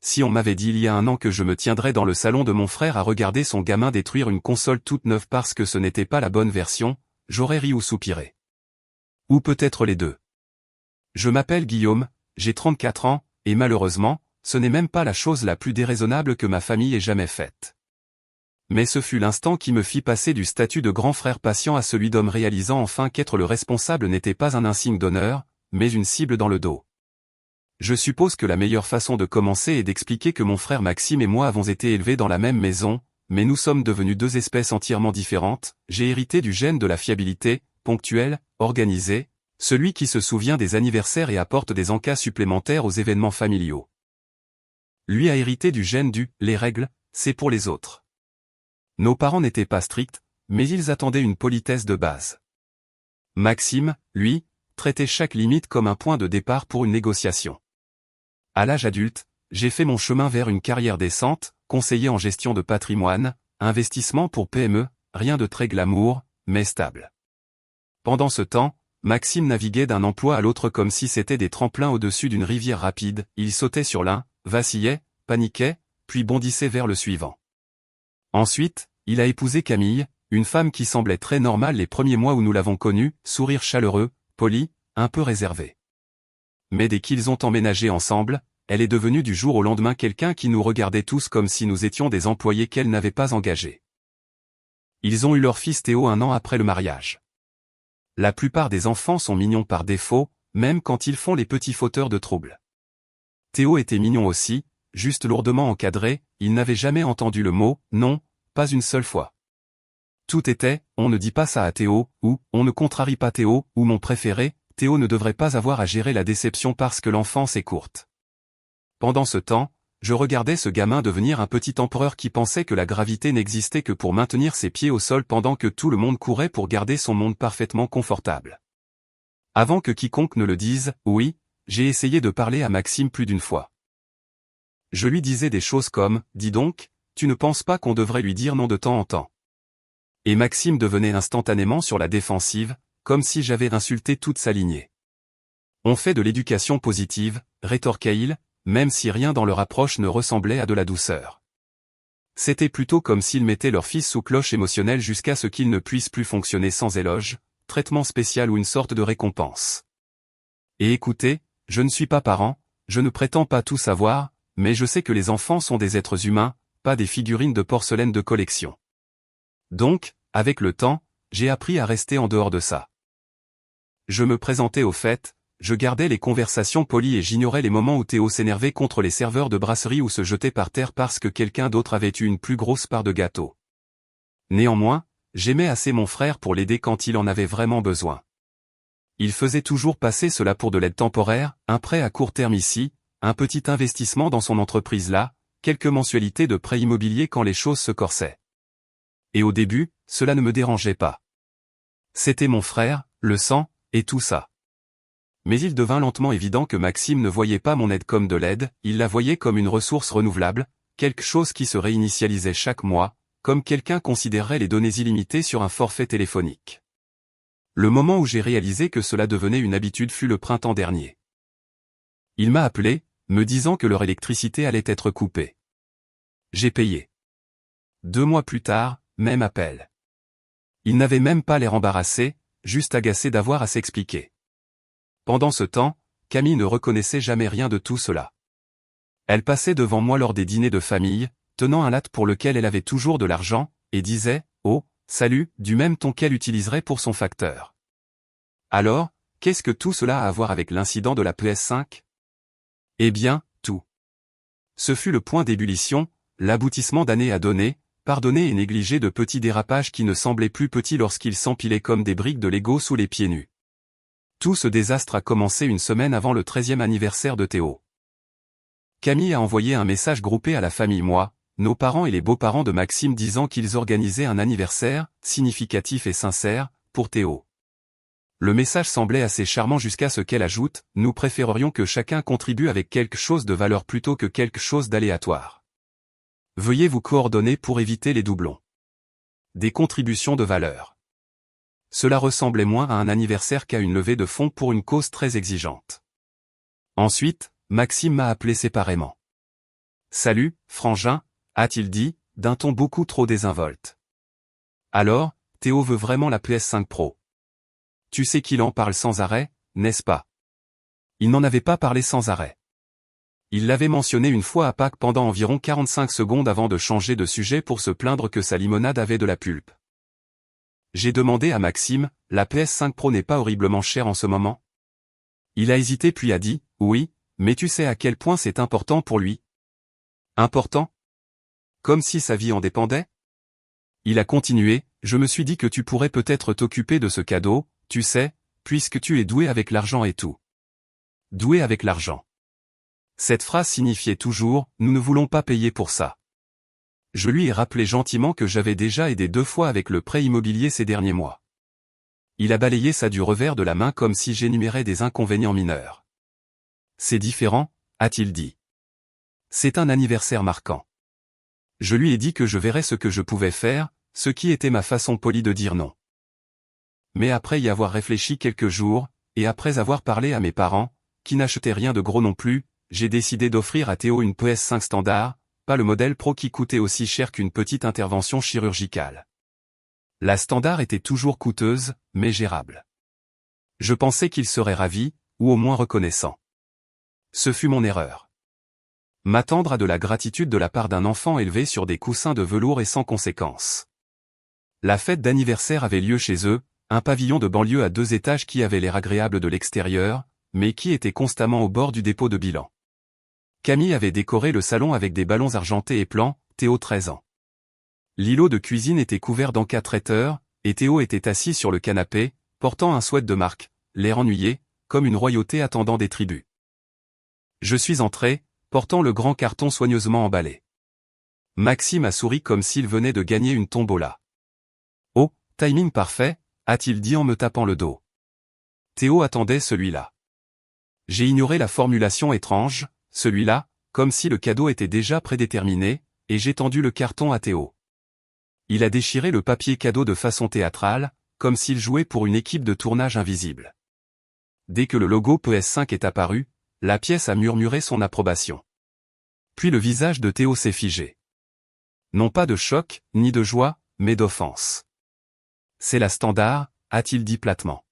si on m'avait dit il y a un an que je me tiendrais dans le salon de mon frère à regarder son gamin détruire une console toute neuve parce que ce n'était pas la bonne version, j'aurais ri ou soupiré. Ou peut-être les deux. Je m'appelle Guillaume, j'ai 34 ans, et malheureusement, ce n'est même pas la chose la plus déraisonnable que ma famille ait jamais faite. Mais ce fut l'instant qui me fit passer du statut de grand frère patient à celui d'homme réalisant enfin qu'être le responsable n'était pas un insigne d'honneur, mais une cible dans le dos. Je suppose que la meilleure façon de commencer est d'expliquer que mon frère Maxime et moi avons été élevés dans la même maison, mais nous sommes devenus deux espèces entièrement différentes. J'ai hérité du gène de la fiabilité, ponctuelle, organisée, celui qui se souvient des anniversaires et apporte des encas supplémentaires aux événements familiaux. Lui a hérité du gène du « les règles, c'est pour les autres ». Nos parents n'étaient pas stricts, mais ils attendaient une politesse de base. Maxime, lui, traitait chaque limite comme un point de départ pour une négociation. À l'âge adulte, j'ai fait mon chemin vers une carrière décente, conseiller en gestion de patrimoine, investissement pour PME, rien de très glamour, mais stable. Pendant ce temps, Maxime naviguait d'un emploi à l'autre comme si c'était des tremplins au-dessus d'une rivière rapide, il sautait sur l'un, vacillait, paniquait, puis bondissait vers le suivant. Ensuite, il a épousé Camille, une femme qui semblait très normale les premiers mois où nous l'avons connue, sourire chaleureux, poli, un peu réservé. Mais dès qu'ils ont emménagé ensemble, elle est devenue du jour au lendemain quelqu'un qui nous regardait tous comme si nous étions des employés qu'elle n'avait pas engagés. Ils ont eu leur fils Théo 1 an après le mariage. La plupart des enfants sont mignons par défaut, même quand ils font les petits fauteurs de troubles. Théo était mignon aussi, juste lourdement encadré, il n'avait jamais entendu le mot « non », pas une seule fois. Tout était « on ne dit pas ça à Théo » ou « on ne contrarie pas Théo » ou mon préféré, Théo ne devrait pas avoir à gérer la déception parce que l'enfance est courte. Pendant ce temps, je regardais ce gamin devenir un petit empereur qui pensait que la gravité n'existait que pour maintenir ses pieds au sol pendant que tout le monde courait pour garder son monde parfaitement confortable. Avant que quiconque ne le dise, oui, j'ai essayé de parler à Maxime plus d'une fois. Je lui disais des choses comme « dis donc, tu ne penses pas qu'on devrait lui dire non de temps en temps ?» Et Maxime devenait instantanément sur la défensive, comme si j'avais insulté toute sa lignée. On fait de l'éducation positive, rétorquait-il, même si rien dans leur approche ne ressemblait à de la douceur. C'était plutôt comme s'ils mettaient leur fils sous cloche émotionnelle jusqu'à ce qu'il ne puisse plus fonctionner sans éloge, traitement spécial ou une sorte de récompense. Et écoutez, je ne suis pas parent, je ne prétends pas tout savoir, mais je sais que les enfants sont des êtres humains, pas des figurines de porcelaine de collection. Donc, avec le temps, j'ai appris à rester en dehors de ça. Je me présentais aux fêtes, je gardais les conversations polies et j'ignorais les moments où Théo s'énervait contre les serveurs de brasserie ou se jetait par terre parce que quelqu'un d'autre avait eu une plus grosse part de gâteau. Néanmoins, j'aimais assez mon frère pour l'aider quand il en avait vraiment besoin. Il faisait toujours passer cela pour de l'aide temporaire, un prêt à court terme ici, un petit investissement dans son entreprise là, quelques mensualités de prêt immobilier quand les choses se corsaient. Et au début, cela ne me dérangeait pas. C'était mon frère, le sang, et tout ça. Mais il devint lentement évident que Maxime ne voyait pas mon aide comme de l'aide, il la voyait comme une ressource renouvelable, quelque chose qui se réinitialisait chaque mois, comme quelqu'un considérerait les données illimitées sur un forfait téléphonique. Le moment où j'ai réalisé que cela devenait une habitude fut le printemps dernier. Il m'a appelé, me disant que leur électricité allait être coupée. J'ai payé. 2 mois plus tard, même appel. Il n'avait même pas l'air embarrassé, juste agacé d'avoir à s'expliquer. Pendant ce temps, Camille ne reconnaissait jamais rien de tout cela. Elle passait devant moi lors des dîners de famille, tenant un latte pour lequel elle avait toujours de l'argent, et disait « Oh, salut » du même ton qu'elle utiliserait pour son facteur. Alors, qu'est-ce que tout cela a à voir avec l'incident de la PS5 ? Eh bien, tout. Ce fut le point d'ébullition, l'aboutissement d'années à donner, pardonner et négliger de petits dérapages qui ne semblaient plus petits lorsqu'ils s'empilaient comme des briques de Lego sous les pieds nus. Tout ce désastre a commencé une semaine avant le 13e anniversaire de Théo. Camille a envoyé un message groupé à la famille moi, nos parents et les beaux-parents de Maxime disant qu'ils organisaient un anniversaire, significatif et sincère, pour Théo. Le message semblait assez charmant jusqu'à ce qu'elle ajoute « Nous préférerions que chacun contribue avec quelque chose de valeur plutôt que quelque chose d'aléatoire. Veuillez vous coordonner pour éviter les doublons. » Des contributions de valeur. Cela ressemblait moins à un anniversaire qu'à une levée de fonds pour une cause très exigeante. Ensuite, Maxime m'a appelé séparément. Salut, frangin, a-t-il dit, d'un ton beaucoup trop désinvolte. Alors, Théo veut vraiment la PS5 Pro. Tu sais qu'il en parle sans arrêt, n'est-ce pas? Il n'en avait pas parlé sans arrêt. Il l'avait mentionné une fois à Pâques pendant environ 45 secondes avant de changer de sujet pour se plaindre que sa limonade avait de la pulpe. J'ai demandé à Maxime, la PS5 Pro n'est pas horriblement chère en ce moment? Il a hésité puis a dit, oui, mais tu sais à quel point c'est important pour lui. Important? Comme si sa vie en dépendait? Il a continué, je me suis dit que tu pourrais peut-être t'occuper de ce cadeau, tu sais, puisque tu es doué avec l'argent et tout. Doué avec l'argent. Cette phrase signifiait toujours, nous ne voulons pas payer pour ça. Je lui ai rappelé gentiment que j'avais déjà aidé 2 fois avec le prêt immobilier ces derniers mois. Il a balayé ça du revers de la main comme si j'énumérais des inconvénients mineurs. C'est différent, a-t-il dit. C'est un anniversaire marquant. Je lui ai dit que je verrais ce que je pouvais faire, ce qui était ma façon polie de dire non. Mais après y avoir réfléchi quelques jours, et après avoir parlé à mes parents, qui n'achetaient rien de gros non plus, j'ai décidé d'offrir à Théo une PS5 standard, pas le modèle Pro qui coûtait aussi cher qu'une petite intervention chirurgicale. La standard était toujours coûteuse, mais gérable. Je pensais qu'il serait ravi, ou au moins reconnaissant. Ce fut mon erreur. M'attendre à de la gratitude de la part d'un enfant élevé sur des coussins de velours et sans conséquence. La fête d'anniversaire avait lieu chez eux, un pavillon de banlieue à 2 étages qui avait l'air agréable de l'extérieur, mais qui était constamment au bord du dépôt de bilan. Camille avait décoré le salon avec des ballons argentés et plans, Théo 13 ans. L'îlot de cuisine était couvert d'encas traiteur, et Théo était assis sur le canapé, portant un sweat de marque, l'air ennuyé, comme une royauté attendant des tributs. Je suis entré, portant le grand carton soigneusement emballé. Maxime a souri comme s'il venait de gagner une tombola. Oh, timing parfait, a-t-il dit en me tapant le dos. Théo attendait celui-là. J'ai ignoré la formulation étrange, celui-là, comme si le cadeau était déjà prédéterminé, et j'ai tendu le carton à Théo. Il a déchiré le papier cadeau de façon théâtrale, comme s'il jouait pour une équipe de tournage invisible. Dès que le logo PS5 est apparu, la pièce a murmuré son approbation. Puis le visage de Théo s'est figé. Non pas de choc, ni de joie, mais d'offense. C'est la standard, a-t-il dit platement.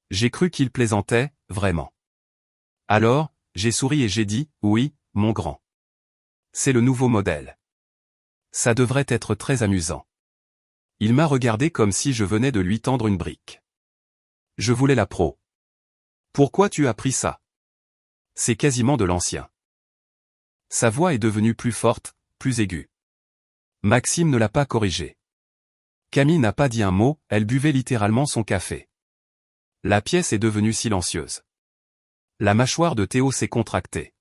J'ai cru qu'il plaisantait, vraiment. Alors, j'ai souri et j'ai dit, oui, mon grand. C'est le nouveau modèle. Ça devrait être très amusant. Il m'a regardé comme si je venais de lui tendre une brique. Je voulais la Pro. Pourquoi tu as pris ça? C'est quasiment de l'ancien. Sa voix est devenue plus forte, plus aiguë. Maxime ne l'a pas corrigé. Camille n'a pas dit un mot, elle buvait littéralement son café. La pièce est devenue silencieuse. La mâchoire de Théo s'est contractée.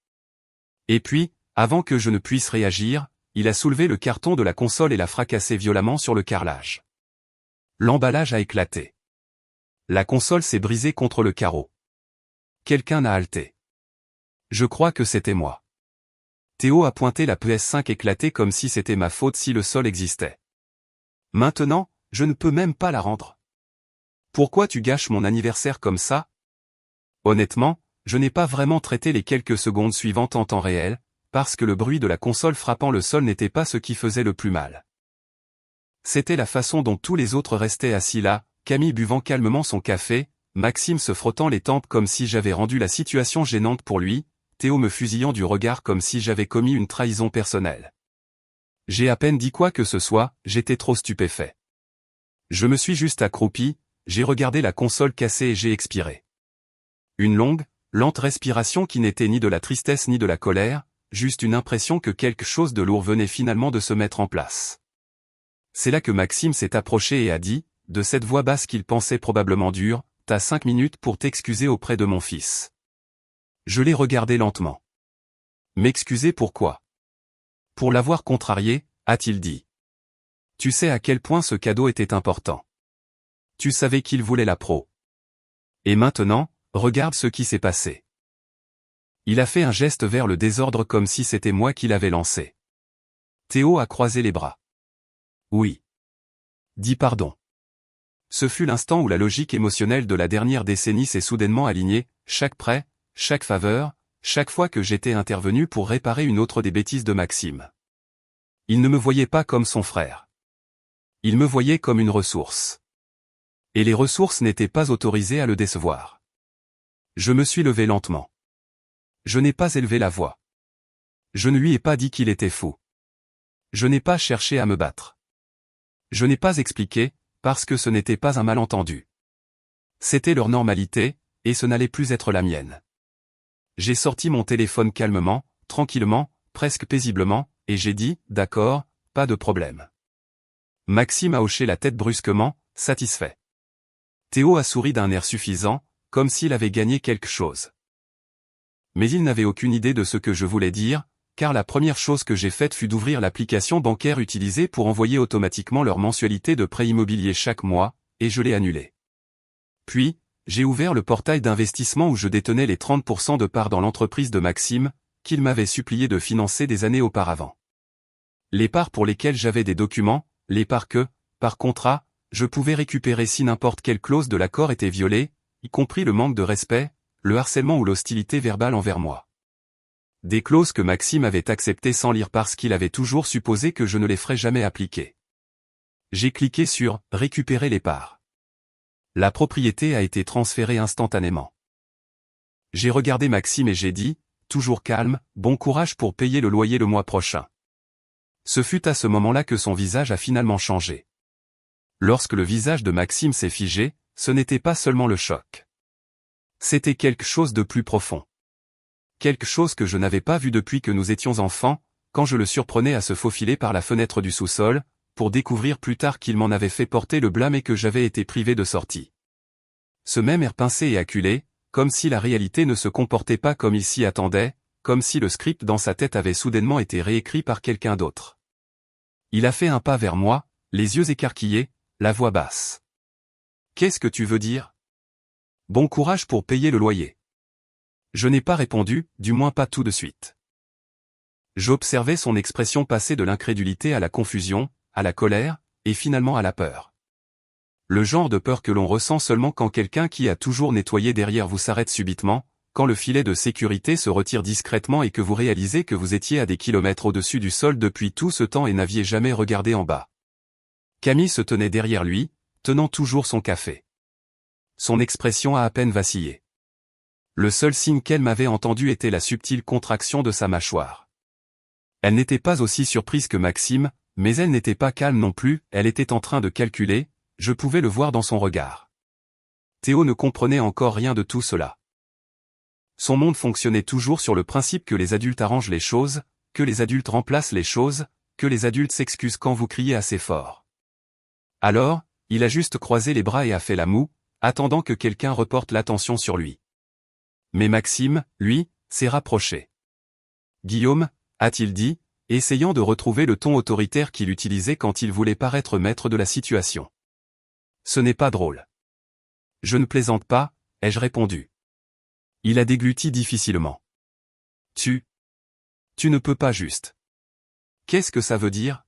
Et puis, avant que je ne puisse réagir, il a soulevé le carton de la console et l'a fracassé violemment sur le carrelage. L'emballage a éclaté. La console s'est brisée contre le carreau. Quelqu'un a halté. Je crois que c'était moi. Théo a pointé la PS5 éclatée comme si c'était ma faute si le sol existait. Maintenant, je ne peux même pas la rendre. Pourquoi tu gâches mon anniversaire comme ça? Honnêtement, je n'ai pas vraiment traité les quelques secondes suivantes en temps réel, parce que le bruit de la console frappant le sol n'était pas ce qui faisait le plus mal. C'était la façon dont tous les autres restaient assis là, Camille buvant calmement son café, Maxime se frottant les tempes comme si j'avais rendu la situation gênante pour lui, Théo me fusillant du regard comme si j'avais commis une trahison personnelle. J'ai à peine dit quoi que ce soit, j'étais trop stupéfait. Je me suis juste accroupi, j'ai regardé la console cassée et j'ai expiré. Une longue, lente respiration qui n'était ni de la tristesse ni de la colère, juste une impression que quelque chose de lourd venait finalement de se mettre en place. C'est là que Maxime s'est approché et a dit, de cette voix basse qu'il pensait probablement dure, « T'as 5 minutes pour t'excuser auprès de mon fils. » Je l'ai regardé lentement. M'excuser pourquoi? Pour l'avoir contrarié, a-t-il dit. Tu sais à quel point ce cadeau était important. Tu savais qu'il voulait la Pro. Et maintenant, regarde ce qui s'est passé. Il a fait un geste vers le désordre comme si c'était moi qui l'avais lancé. Théo a croisé les bras. Oui. Dis pardon. Ce fut l'instant où la logique émotionnelle de la dernière décennie s'est soudainement alignée, chaque prêt, chaque faveur, chaque fois que j'étais intervenu pour réparer une autre des bêtises de Maxime. Il ne me voyait pas comme son frère. Il me voyait comme une ressource. Et les ressources n'étaient pas autorisées à le décevoir. Je me suis levé lentement. Je n'ai pas élevé la voix. Je ne lui ai pas dit qu'il était fou. Je n'ai pas cherché à me battre. Je n'ai pas expliqué, parce que ce n'était pas un malentendu. C'était leur normalité, et ce n'allait plus être la mienne. J'ai sorti mon téléphone calmement, tranquillement, presque paisiblement, et j'ai dit, d'accord, pas de problème. Maxime a hoché la tête brusquement, satisfait. Théo a souri d'un air suffisant, comme s'il avait gagné quelque chose. Mais il n'avait aucune idée de ce que je voulais dire, car la première chose que j'ai faite fut d'ouvrir l'application bancaire utilisée pour envoyer automatiquement leur mensualité de prêt immobilier chaque mois, et je l'ai annulée. Puis, j'ai ouvert le portail d'investissement où je détenais les 30% de parts dans l'entreprise de Maxime, qu'il m'avait supplié de financer des années auparavant. Les parts pour lesquelles j'avais des documents, les parts que, par contrat, je pouvais récupérer si n'importe quelle clause de l'accord était violée, y compris le manque de respect, le harcèlement ou l'hostilité verbale envers moi. Des clauses que Maxime avait acceptées sans lire parce qu'il avait toujours supposé que je ne les ferais jamais appliquer. J'ai cliqué sur « Récupérer les parts ». La propriété a été transférée instantanément. J'ai regardé Maxime et j'ai dit, toujours calme, bon courage pour payer le loyer le mois prochain. Ce fut à ce moment-là que son visage a finalement changé. Lorsque le visage de Maxime s'est figé, ce n'était pas seulement le choc. C'était quelque chose de plus profond. Quelque chose que je n'avais pas vu depuis que nous étions enfants, quand je le surprenais à se faufiler par la fenêtre du sous-sol, pour découvrir plus tard qu'il m'en avait fait porter le blâme et que j'avais été privé de sortie. Ce même air pincé et acculé, comme si la réalité ne se comportait pas comme il s'y attendait, comme si le script dans sa tête avait soudainement été réécrit par quelqu'un d'autre. Il a fait un pas vers moi, les yeux écarquillés, la voix basse. « Qu'est-ce que tu veux dire ? Bon courage pour payer le loyer. » Je n'ai pas répondu, du moins pas tout de suite. J'observais son expression passer de l'incrédulité à la confusion, à la colère, et finalement à la peur. Le genre de peur que l'on ressent seulement quand quelqu'un qui a toujours nettoyé derrière vous s'arrête subitement, quand le filet de sécurité se retire discrètement et que vous réalisez que vous étiez à des kilomètres au-dessus du sol depuis tout ce temps et n'aviez jamais regardé en bas. Camille se tenait derrière lui, tenant toujours son café. Son expression a à peine vacillé. Le seul signe qu'elle m'avait entendu était la subtile contraction de sa mâchoire. Elle n'était pas aussi surprise que Maxime, mais elle n'était pas calme non plus, elle était en train de calculer, je pouvais le voir dans son regard. Théo ne comprenait encore rien de tout cela. Son monde fonctionnait toujours sur le principe que les adultes arrangent les choses, que les adultes remplacent les choses, que les adultes s'excusent quand vous criez assez fort. Alors, il a juste croisé les bras et a fait la moue, attendant que quelqu'un reporte l'attention sur lui. Mais Maxime, lui, s'est rapproché. « Guillaume » a-t-il dit, essayant de retrouver le ton autoritaire qu'il utilisait quand il voulait paraître maître de la situation. « Ce n'est pas drôle. »« Je ne plaisante pas » ai-je répondu. Il a dégluti difficilement. « Tu ne peux pas juste. »« Qu'est-ce que ça veut dire ?»«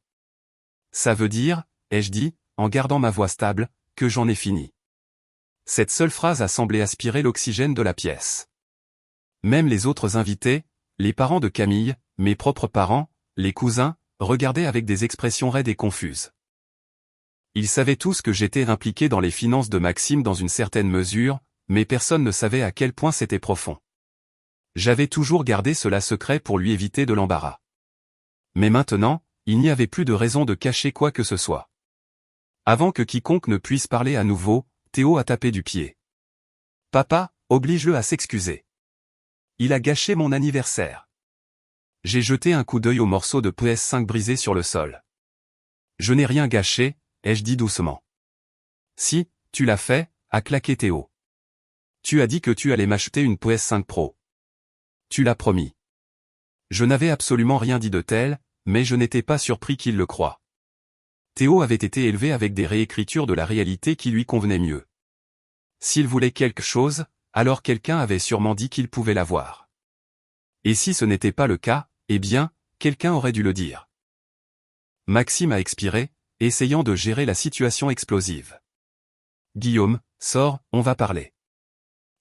Ça veut dire, ai-je dit, en gardant ma voix stable, que j'en ai fini. » Cette seule phrase a semblé aspirer l'oxygène de la pièce. Même les autres invités, les parents de Camille, mes propres parents, les cousins, regardaient avec des expressions raides et confuses. Ils savaient tous que j'étais impliqué dans les finances de Maxime dans une certaine mesure, mais personne ne savait à quel point c'était profond. J'avais toujours gardé cela secret pour lui éviter de l'embarras. Mais maintenant, il n'y avait plus de raison de cacher quoi que ce soit. Avant que quiconque ne puisse parler à nouveau, Théo a tapé du pied. « Papa, oblige-le à s'excuser. Il a gâché mon anniversaire. » J'ai jeté un coup d'œil au morceau de PS5 brisé sur le sol. « Je n'ai rien gâché, » ai-je dit doucement. « Si, tu l'as fait, » a claqué Théo. « Tu as dit que tu allais m'acheter une PS5 Pro. Tu l'as promis. » Je n'avais absolument rien dit de tel, mais je n'étais pas surpris qu'il le croie. Théo avait été élevé avec des réécritures de la réalité qui lui convenaient mieux. S'il voulait quelque chose, alors quelqu'un avait sûrement dit qu'il pouvait l'avoir. Et si ce n'était pas le cas, eh bien, quelqu'un aurait dû le dire. Maxime a expiré, essayant de gérer la situation explosive. « Guillaume, sors, on va parler. »«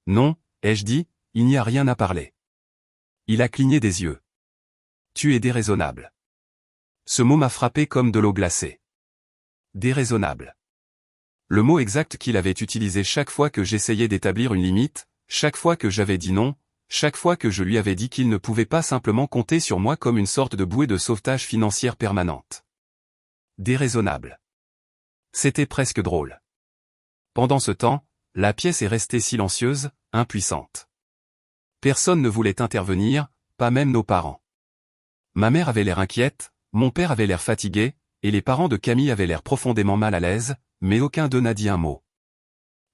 Non, ai-je dit, il n'y a rien à parler. Il a cligné des yeux. Tu es déraisonnable. Ce mot m'a frappé comme de l'eau glacée. Déraisonnable. Le mot exact qu'il avait utilisé chaque fois que j'essayais d'établir une limite, chaque fois que j'avais dit non, chaque fois que je lui avais dit qu'il ne pouvait pas simplement compter sur moi comme une sorte de bouée de sauvetage financière permanente. Déraisonnable. C'était presque drôle. Pendant ce temps, la pièce est restée silencieuse, impuissante. Personne ne voulait intervenir, pas même nos parents. Ma mère avait l'air inquiète, mon père avait l'air fatigué, et les parents de Camille avaient l'air profondément mal à l'aise, mais aucun d'eux n'a dit un mot.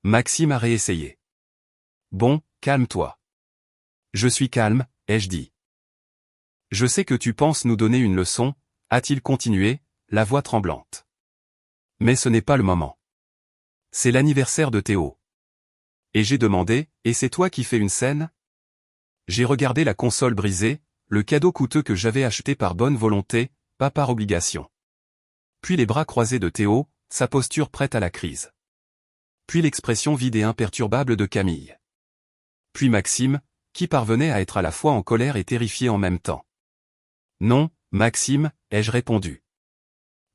Maxime a réessayé. Bon, calme-toi. Je suis calme, ai-je dit. Je sais que tu penses nous donner une leçon, a-t-il continué, la voix tremblante. Mais ce n'est pas le moment. C'est l'anniversaire de Théo. Et j'ai demandé, et c'est toi qui fais une scène? J'ai regardé la console brisée, le cadeau coûteux que j'avais acheté par bonne volonté, pas par obligation. Puis les bras croisés de Théo, sa posture prête à la crise. Puis l'expression vide et imperturbable de Camille. Puis Maxime, qui parvenait à être à la fois en colère et terrifié en même temps. Non, Maxime, ai-je répondu.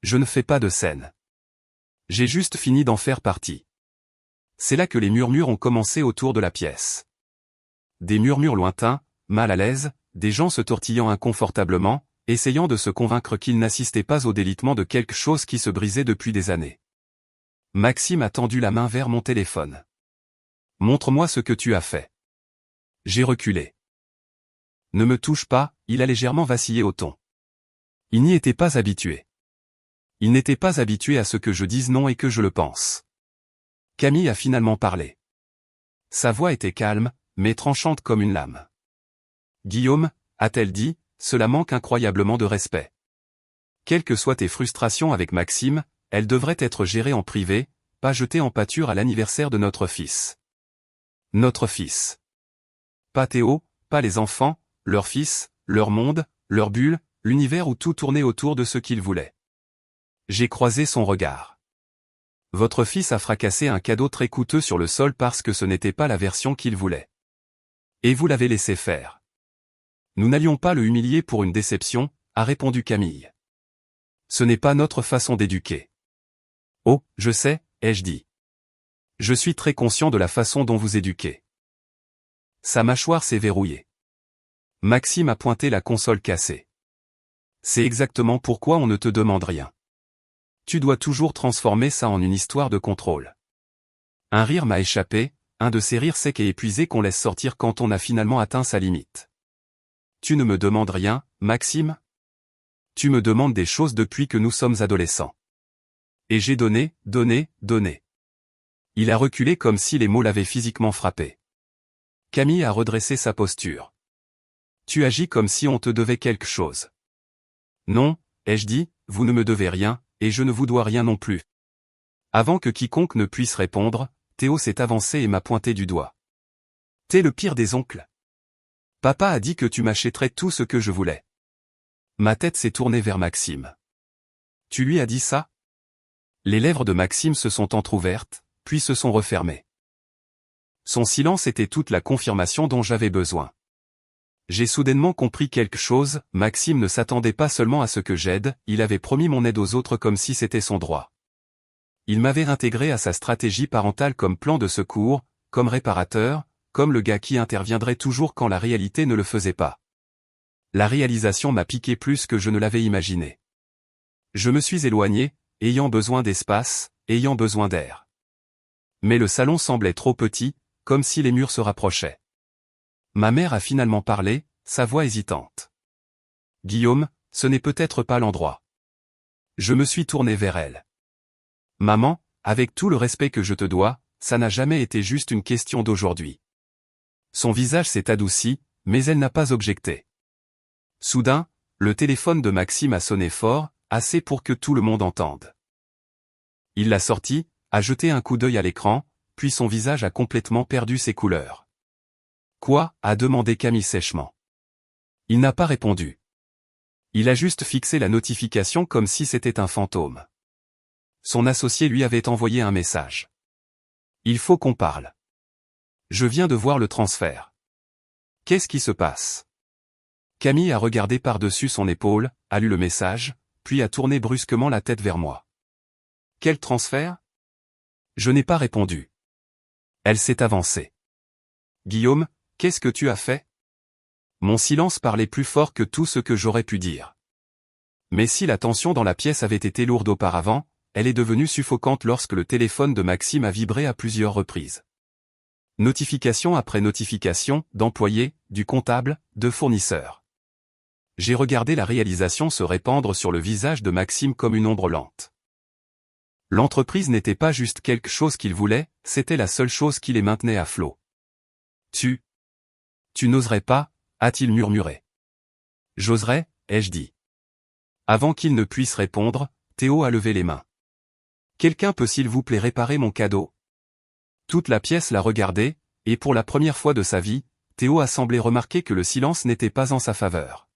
Je ne fais pas de scène. J'ai juste fini d'en faire partie. C'est là que les murmures ont commencé autour de la pièce. Des murmures lointains, mal à l'aise, des gens se tortillant inconfortablement, essayant de se convaincre qu'ils n'assistaient pas au délitement de quelque chose qui se brisait depuis des années. Maxime a tendu la main vers mon téléphone. Montre-moi ce que tu as fait. J'ai reculé. Ne me touche pas, il a légèrement vacillé au ton. Il n'y était pas habitué. Il n'était pas habitué à ce que je dise non et que je le pense. Camille a finalement parlé. Sa voix était calme, mais tranchante comme une lame. Guillaume, a-t-elle dit, cela manque incroyablement de respect. Quelles que soient tes frustrations avec Maxime, elles devraient être gérées en privé, pas jetées en pâture à l'anniversaire de notre fils. Notre fils. Pas Théo, pas les enfants, leur fils, leur monde, leur bulle, l'univers où tout tournait autour de ce qu'il voulait. J'ai croisé son regard. Votre fils a fracassé un cadeau très coûteux sur le sol parce que ce n'était pas la version qu'il voulait. Et vous l'avez laissé faire. Nous n'allions pas le humilier pour une déception, a répondu Camille. Ce n'est pas notre façon d'éduquer. Oh, je sais, ai-je dit. Je suis très conscient de la façon dont vous éduquez. Sa mâchoire s'est verrouillée. Maxime a pointé la console cassée. C'est exactement pourquoi on ne te demande rien. Tu dois toujours transformer ça en une histoire de contrôle. Un rire m'a échappé, un de ces rires secs et épuisés qu'on laisse sortir quand on a finalement atteint sa limite. Tu ne me demandes rien, Maxime? Tu me demandes des choses depuis que nous sommes adolescents. Et j'ai donné. Il a reculé comme si les mots l'avaient physiquement frappé. Camille a redressé sa posture. Tu agis comme si on te devait quelque chose. Non, ai-je dit, vous ne me devez rien, et je ne vous dois rien non plus. Avant que quiconque ne puisse répondre, Théo s'est avancé et m'a pointé du doigt. T'es le pire des oncles. Papa a dit que tu m'achèterais tout ce que je voulais. Ma tête s'est tournée vers Maxime. Tu lui as dit ça? Les lèvres de Maxime se sont entr'ouvertes, puis se sont refermées. Son silence était toute la confirmation dont j'avais besoin. J'ai soudainement compris quelque chose, Maxime ne s'attendait pas seulement à ce que j'aide, il avait promis mon aide aux autres comme si c'était son droit. Il m'avait intégré à sa stratégie parentale comme plan de secours, comme réparateur, comme le gars qui interviendrait toujours quand la réalité ne le faisait pas. La réalisation m'a piqué plus que je ne l'avais imaginé. Je me suis éloigné, ayant besoin d'espace, ayant besoin d'air. Mais le salon semblait trop petit, comme si les murs se rapprochaient. Ma mère a finalement parlé, sa voix hésitante. Guillaume, ce n'est peut-être pas l'endroit. Je me suis tourné vers elle. Maman, avec tout le respect que je te dois, ça n'a jamais été juste une question d'aujourd'hui. Son visage s'est adouci, mais elle n'a pas objecté. Soudain, le téléphone de Maxime a sonné fort, assez pour que tout le monde entende. Il l'a sorti, a jeté un coup d'œil à l'écran, puis son visage a complètement perdu ses couleurs. Quoi? A demandé Camille sèchement. Il n'a pas répondu. Il a juste fixé la notification comme si c'était un fantôme. Son associé lui avait envoyé un message. Il faut qu'on parle. Je viens de voir le transfert. Qu'est-ce qui se passe? Camille a regardé par-dessus son épaule, a lu le message, puis a tourné brusquement la tête vers moi. Quel transfert? Je n'ai pas répondu. Elle s'est avancée. Guillaume, qu'est-ce que tu as fait? Mon silence parlait plus fort que tout ce que j'aurais pu dire. Mais si la tension dans la pièce avait été lourde auparavant, elle est devenue suffocante lorsque le téléphone de Maxime a vibré à plusieurs reprises. Notification après notification, d'employés, du comptable, de fournisseurs. J'ai regardé la réalisation se répandre sur le visage de Maxime comme une ombre lente. L'entreprise n'était pas juste quelque chose qu'il voulait, c'était la seule chose qui les maintenait à flot. Tu n'oserais pas, a-t-il murmuré. J'oserais, ai-je dit. Avant qu'il ne puisse répondre, Théo a levé les mains. Quelqu'un peut s'il vous plaît réparer mon cadeau? Toute la pièce l'a regardé, et pour la première fois de sa vie, Théo a semblé remarquer que le silence n'était pas en sa faveur.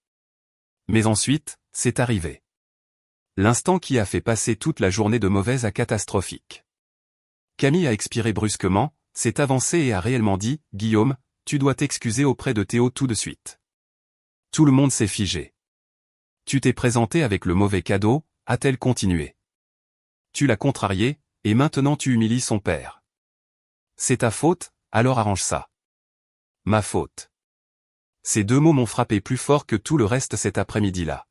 Mais ensuite, c'est arrivé. L'instant qui a fait passer toute la journée de mauvaise à catastrophique. Camille a expiré brusquement, s'est avancée et a réellement dit « Guillaume, tu dois t'excuser auprès de Théo tout de suite. » Tout le monde s'est figé. « Tu t'es présenté avec le mauvais cadeau », a-t-elle continué. « Tu l'as contrarié, et maintenant tu humilies son père. » C'est ta faute, alors arrange ça. Ma faute. Ces deux mots m'ont frappé plus fort que tout le reste cet après-midi-là.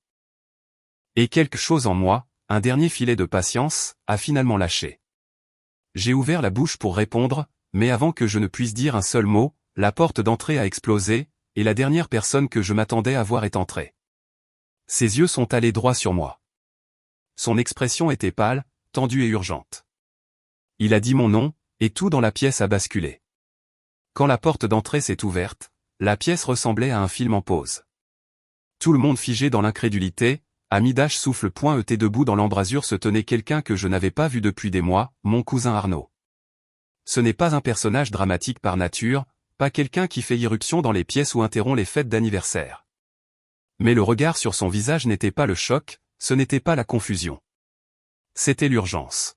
Et quelque chose en moi, un dernier filet de patience, a finalement lâché. J'ai ouvert la bouche pour répondre, mais avant que je ne puisse dire un seul mot, la porte d'entrée a explosé, et la dernière personne que je m'attendais à voir est entrée. Ses yeux sont allés droit sur moi. Son expression était pâle, tendue et urgente. Il a dit mon nom, et tout dans la pièce a basculé. Quand la porte d'entrée s'est ouverte, la pièce ressemblait à un film en pause. Tout le monde figé dans l'incrédulité, à mi-dash souffle point était debout dans l'embrasure se tenait quelqu'un que je n'avais pas vu depuis des mois, mon cousin Arnaud. Ce n'est pas un personnage dramatique par nature, pas quelqu'un qui fait irruption dans les pièces ou interrompt les fêtes d'anniversaire. Mais le regard sur son visage n'était pas le choc, ce n'était pas la confusion. C'était l'urgence.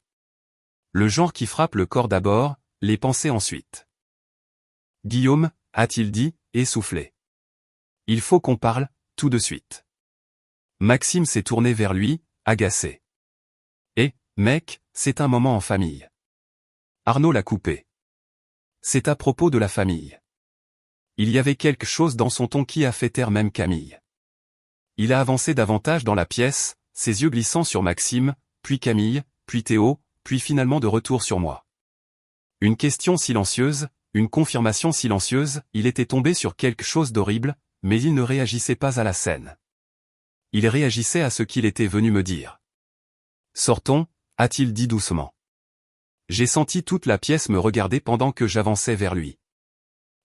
Le genre qui frappe le corps d'abord, les pensées ensuite. « Guillaume » a-t-il dit, essoufflé. « Il faut qu'on parle, tout de suite. » Maxime s'est tourné vers lui, agacé. « Eh, mec, c'est un moment en famille. » Arnaud l'a coupé. « C'est à propos de la famille. » Il y avait quelque chose dans son ton qui a fait taire même Camille. Il a avancé davantage dans la pièce, ses yeux glissant sur Maxime, puis Camille, puis Théo, puis finalement de retour sur moi. Une question silencieuse, une confirmation silencieuse, il était tombé sur quelque chose d'horrible, mais il ne réagissait pas à la scène. Il réagissait à ce qu'il était venu me dire. « Sortons » a-t-il dit doucement. J'ai senti toute la pièce me regarder pendant que j'avançais vers lui.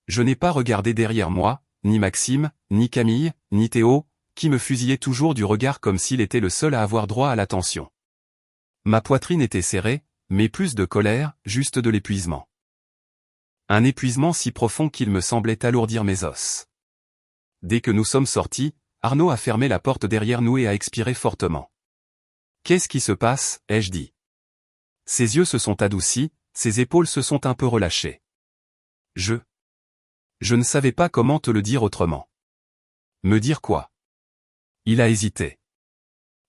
Je n'ai pas regardé derrière moi, ni Maxime, ni Camille, ni Théo, qui me fusillaient toujours du regard comme s'il était le seul à avoir droit à l'attention. Ma poitrine était serrée, mais plus de colère, juste de l'épuisement. Un épuisement si profond qu'il me semblait alourdir mes os. Dès que nous sommes sortis, Arnaud a fermé la porte derrière nous et a expiré fortement. « Qu'est-ce qui se passe » ai-je dit. Ses yeux se sont adoucis, ses épaules se sont un peu relâchées. Je ne savais pas comment te le dire autrement. Me dire quoi? Il a hésité.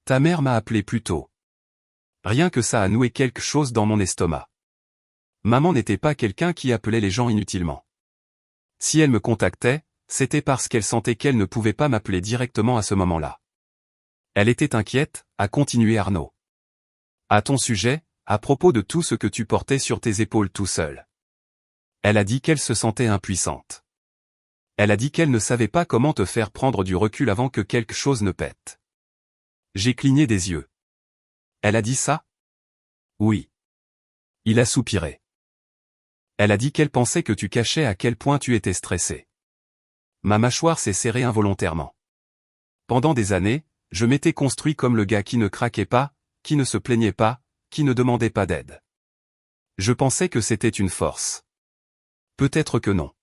Ta mère m'a appelé plus tôt. Rien que ça a noué quelque chose dans mon estomac. Maman n'était pas quelqu'un qui appelait les gens inutilement. Si elle me contactait, c'était parce qu'elle sentait qu'elle ne pouvait pas m'appeler directement à ce moment-là. Elle était inquiète, a continué Arnaud. À ton sujet, à propos de tout ce que tu portais sur tes épaules tout seul. Elle a dit qu'elle se sentait impuissante. Elle a dit qu'elle ne savait pas comment te faire prendre du recul avant que quelque chose ne pète. J'ai cligné des yeux. Elle a dit ça? Oui. Il a soupiré. Elle a dit qu'elle pensait que tu cachais à quel point tu étais stressé. Ma mâchoire s'est serrée involontairement. Pendant des années, je m'étais construit comme le gars qui ne craquait pas, qui ne se plaignait pas, qui ne demandait pas d'aide. Je pensais que c'était une force. Peut-être que non.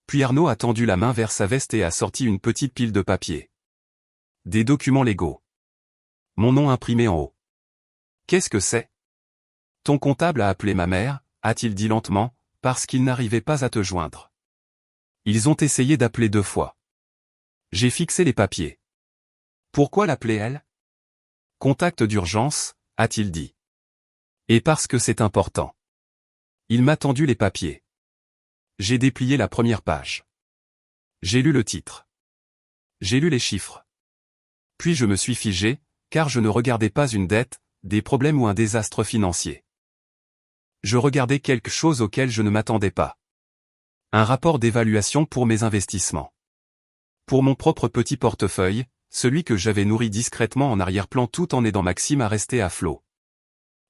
Puis Arnaud a tendu la main vers sa veste et a sorti une petite pile de papier. Des documents légaux. Mon nom imprimé en haut. Qu'est-ce que c'est? Ton comptable a appelé ma mère, a-t-il dit lentement, parce qu'il n'arrivait pas à te joindre. Ils ont essayé d'appeler 2 fois. J'ai fixé les papiers. Pourquoi l'appeler elle? Contact d'urgence, a-t-il dit. Et parce que c'est important. Il m'a tendu les papiers. J'ai déplié la première page. J'ai lu le titre. J'ai lu les chiffres. Puis je me suis figé, car je ne regardais pas une dette, des problèmes ou un désastre financier. Je regardais quelque chose auquel je ne m'attendais pas. Un rapport d'évaluation pour mes investissements. Pour mon propre petit portefeuille, celui que j'avais nourri discrètement en arrière-plan tout en aidant Maxime à rester à flot.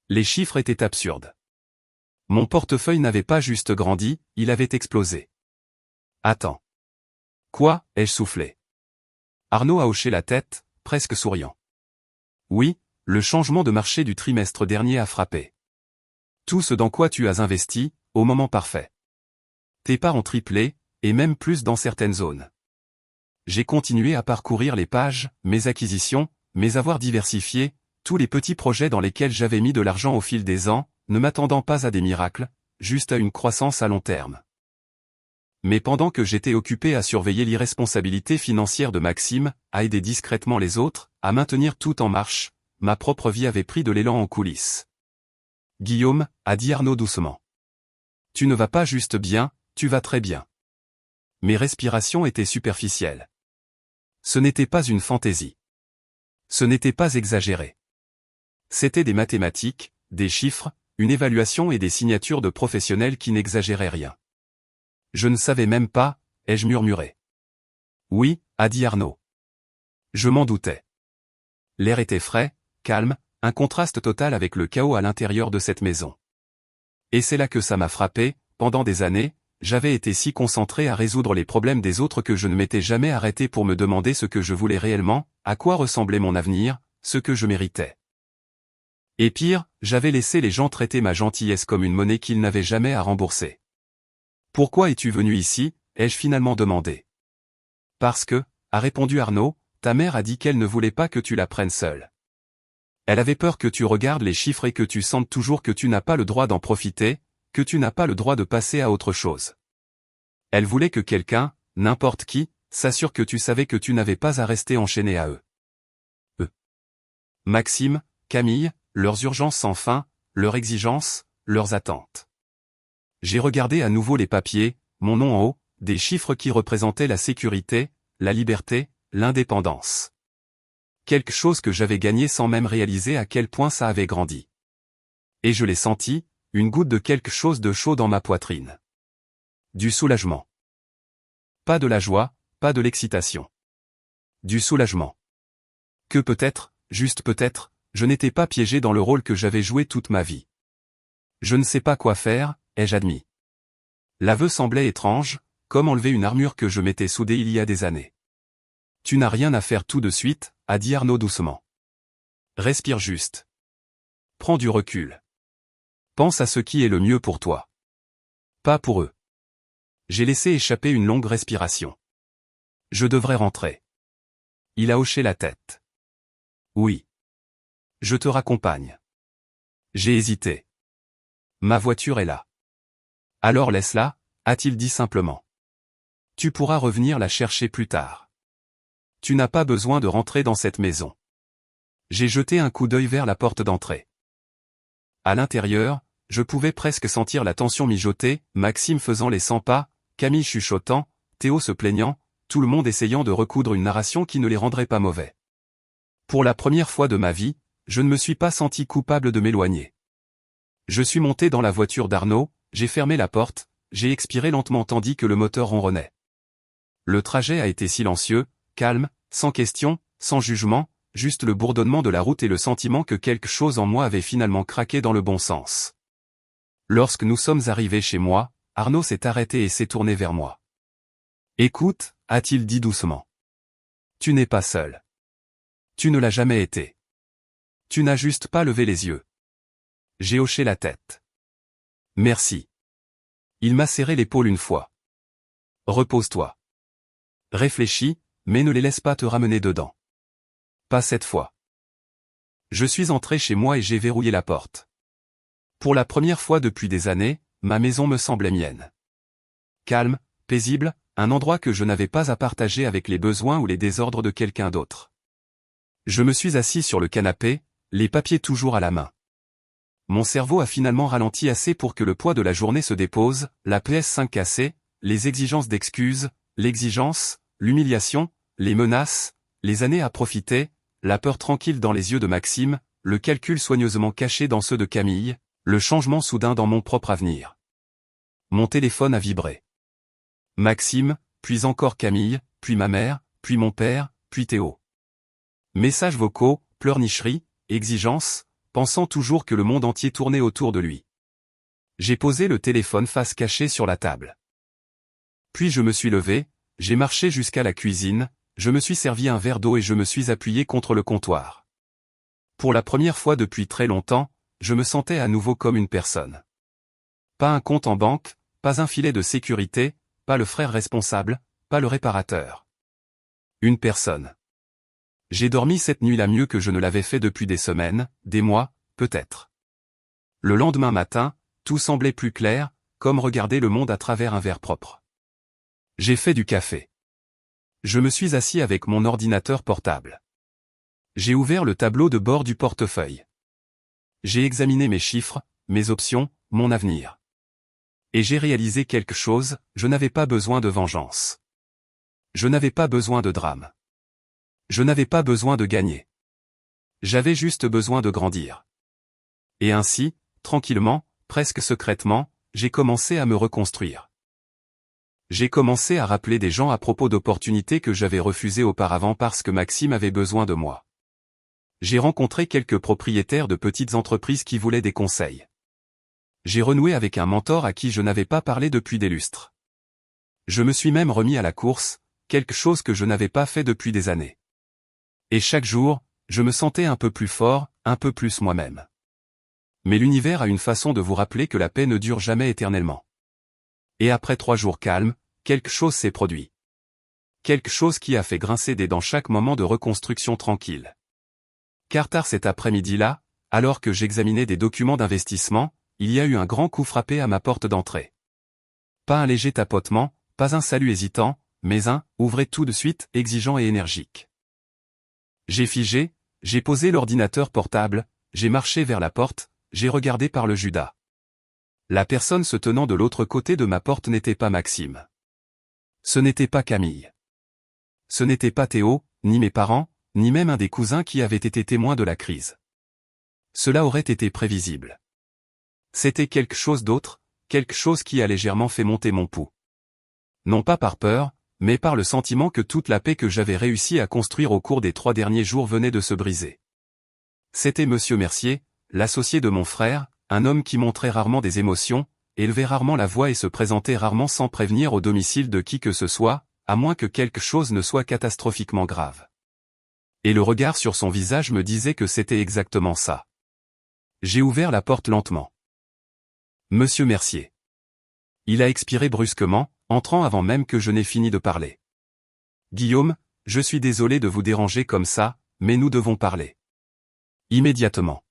Les chiffres étaient absurdes. Mon portefeuille n'avait pas juste grandi, il avait explosé. Attends. Quoi, ai-je soufflé. Arnaud a hoché la tête, presque souriant. Oui, le changement de marché du trimestre dernier a frappé. Tout ce dans quoi tu as investi, au moment parfait. Tes parts ont triplé, et même plus dans certaines zones. J'ai continué à parcourir les pages, mes acquisitions, mes avoirs diversifiés, tous les petits projets dans lesquels j'avais mis de l'argent au fil des ans, ne m'attendant pas à des miracles, juste à une croissance à long terme. Mais pendant que j'étais occupé à surveiller l'irresponsabilité financière de Maxime, à aider discrètement les autres, à maintenir tout en marche, ma propre vie avait pris de l'élan en coulisses. Guillaume, a dit Arnaud doucement. Tu ne vas pas juste bien, tu vas très bien. Mes respirations étaient superficielles. Ce n'était pas une fantaisie. Ce n'était pas exagéré. C'était des mathématiques, des chiffres, une évaluation et des signatures de professionnels qui n'exagéraient rien. Je ne savais même pas, ai-je murmuré. Oui, a dit Arnaud. Je m'en doutais. L'air était frais, calme, un contraste total avec le chaos à l'intérieur de cette maison. Et c'est là que ça m'a frappé, pendant des années, j'avais été si concentré à résoudre les problèmes des autres que je ne m'étais jamais arrêté pour me demander ce que je voulais réellement, à quoi ressemblait mon avenir, ce que je méritais. Et pire, j'avais laissé les gens traiter ma gentillesse comme une monnaie qu'ils n'avaient jamais à rembourser. Pourquoi es-tu venu ici, ai-je finalement demandé. Parce que, a répondu Arnaud, ta mère a dit qu'elle ne voulait pas que tu la prennes seule. Elle avait peur que tu regardes les chiffres et que tu sentes toujours que tu n'as pas le droit d'en profiter, que tu n'as pas le droit de passer à autre chose. Elle voulait que quelqu'un, n'importe qui, s'assure que tu savais que tu n'avais pas à rester enchaîné à eux. Maxime, Camille, leurs urgences sans fin, leurs exigences, leurs attentes. J'ai regardé à nouveau les papiers, mon nom en haut, des chiffres qui représentaient la sécurité, la liberté, l'indépendance. Quelque chose que j'avais gagné sans même réaliser à quel point ça avait grandi. Et je l'ai senti, une goutte de quelque chose de chaud dans ma poitrine. Du soulagement. Pas de la joie, pas de l'excitation. Du soulagement. Que peut-être, juste peut-être, je n'étais pas piégé dans le rôle que j'avais joué toute ma vie. Je ne sais pas quoi faire, ai-je admis. L'aveu semblait étrange, comme enlever une armure que je m'étais soudée il y a des années. Tu n'as rien à faire tout de suite, a dit Arnaud doucement. Respire juste. Prends du recul. Pense à ce qui est le mieux pour toi. Pas pour eux. J'ai laissé échapper une longue respiration. Je devrais rentrer. Il a hoché la tête. Oui. Je te raccompagne. J'ai hésité. Ma voiture est là. Alors laisse-la, a-t-il dit simplement. Tu pourras revenir la chercher plus tard. Tu n'as pas besoin de rentrer dans cette maison. J'ai jeté un coup d'œil vers la porte d'entrée. À l'intérieur, je pouvais presque sentir la tension mijoter, Maxime faisant les 100 pas, Camille chuchotant, Théo se plaignant, tout le monde essayant de recoudre une narration qui ne les rendrait pas mauvais. Pour la première fois de ma vie, je ne me suis pas senti coupable de m'éloigner. Je suis monté dans la voiture d'Arnaud, j'ai fermé la porte, j'ai expiré lentement tandis que le moteur ronronnait. Le trajet a été silencieux, calme, sans question, sans jugement, juste le bourdonnement de la route et le sentiment que quelque chose en moi avait finalement craqué dans le bon sens. Lorsque nous sommes arrivés chez moi, Arnaud s'est arrêté et s'est tourné vers moi. Écoute, a-t-il dit doucement. Tu n'es pas seul. Tu ne l'as jamais été. Tu n'as juste pas levé les yeux. J'ai hoché la tête. Merci. Il m'a serré l'épaule une fois. Repose-toi. Réfléchis, mais ne les laisse pas te ramener dedans. Pas cette fois. Je suis entré chez moi et j'ai verrouillé la porte. Pour la première fois depuis des années, ma maison me semblait mienne. Calme, paisible, un endroit que je n'avais pas à partager avec les besoins ou les désordres de quelqu'un d'autre. Je me suis assis sur le canapé, les papiers toujours à la main. Mon cerveau a finalement ralenti assez pour que le poids de la journée se dépose, la PS5 cassée, les exigences d'excuses, l'exigence, l'humiliation, les menaces, les années à profiter, la peur tranquille dans les yeux de Maxime, le calcul soigneusement caché dans ceux de Camille, le changement soudain dans mon propre avenir. Mon téléphone a vibré. Maxime, puis encore Camille, puis ma mère, puis mon père, puis Théo. Messages vocaux, pleurnicheries, exigences, pensant toujours que le monde entier tournait autour de lui. J'ai posé le téléphone face cachée sur la table. Puis je me suis levé, j'ai marché jusqu'à la cuisine, je me suis servi un verre d'eau et je me suis appuyé contre le comptoir. Pour la première fois depuis très longtemps, je me sentais à nouveau comme une personne. Pas un compte en banque, pas un filet de sécurité, pas le frère responsable, pas le réparateur. Une personne. J'ai dormi cette nuit-là mieux que je ne l'avais fait depuis des semaines, des mois, peut-être. Le lendemain matin, tout semblait plus clair, comme regarder le monde à travers un verre propre. J'ai fait du café. Je me suis assis avec mon ordinateur portable. J'ai ouvert le tableau de bord du portefeuille. J'ai examiné mes chiffres, mes options, mon avenir. Et j'ai réalisé quelque chose, je n'avais pas besoin de vengeance. Je n'avais pas besoin de drame. Je n'avais pas besoin de gagner. J'avais juste besoin de grandir. Et ainsi, tranquillement, presque secrètement, j'ai commencé à me reconstruire. J'ai commencé à rappeler des gens à propos d'opportunités que j'avais refusées auparavant parce que Maxime avait besoin de moi. J'ai rencontré quelques propriétaires de petites entreprises qui voulaient des conseils. J'ai renoué avec un mentor à qui je n'avais pas parlé depuis des lustres. Je me suis même remis à la course, quelque chose que je n'avais pas fait depuis des années. Et chaque jour, je me sentais un peu plus fort, un peu plus moi-même. Mais l'univers a une façon de vous rappeler que la paix ne dure jamais éternellement. Et après 3 jours calmes, quelque chose s'est produit. Quelque chose qui a fait grincer des dents chaque moment de reconstruction tranquille. Car tard cet après-midi-là, alors que j'examinais des documents d'investissement, il y a eu un grand coup frappé à ma porte d'entrée. Pas un léger tapotement, pas un salut hésitant, mais un « ouvrez tout de suite » exigeant et énergique. J'ai figé, j'ai posé l'ordinateur portable, j'ai marché vers la porte, j'ai regardé par le Judas. La personne se tenant de l'autre côté de ma porte n'était pas Maxime. Ce n'était pas Camille. Ce n'était pas Théo, ni mes parents, ni même un des cousins qui avaient été témoins de la crise. Cela aurait été prévisible. C'était quelque chose d'autre, quelque chose qui a légèrement fait monter mon pouls. Non pas par peur, mais par le sentiment que toute la paix que j'avais réussi à construire au cours des 3 derniers jours venait de se briser. C'était Monsieur Mercier, l'associé de mon frère, un homme qui montrait rarement des émotions, élevait rarement la voix et se présentait rarement sans prévenir au domicile de qui que ce soit, à moins que quelque chose ne soit catastrophiquement grave. Et le regard sur son visage me disait que c'était exactement ça. J'ai ouvert la porte lentement. Monsieur Mercier. Il a expiré brusquement, entrant avant même que je n'ai fini de parler. Guillaume, je suis désolé de vous déranger comme ça, mais nous devons parler. Immédiatement.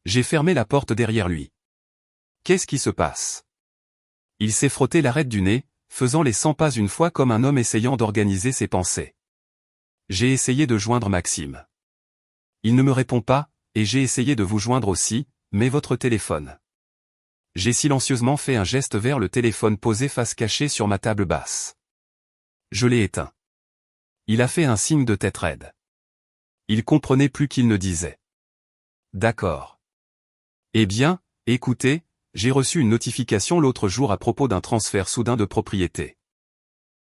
J'ai fermé la porte derrière lui. Qu'est-ce qui se passe? Il s'est frotté l'arête du nez, faisant les 100 pas une fois comme un homme essayant d'organiser ses pensées. J'ai essayé de joindre Maxime. Il ne me répond pas, et j'ai essayé de vous joindre aussi, mais votre téléphone. J'ai silencieusement fait un geste vers le téléphone posé face cachée sur ma table basse. Je l'ai éteint. Il a fait un signe de tête raide. Il comprenait plus qu'il ne disait. D'accord. Eh bien, écoutez, j'ai reçu une notification l'autre jour à propos d'un transfert soudain de propriété.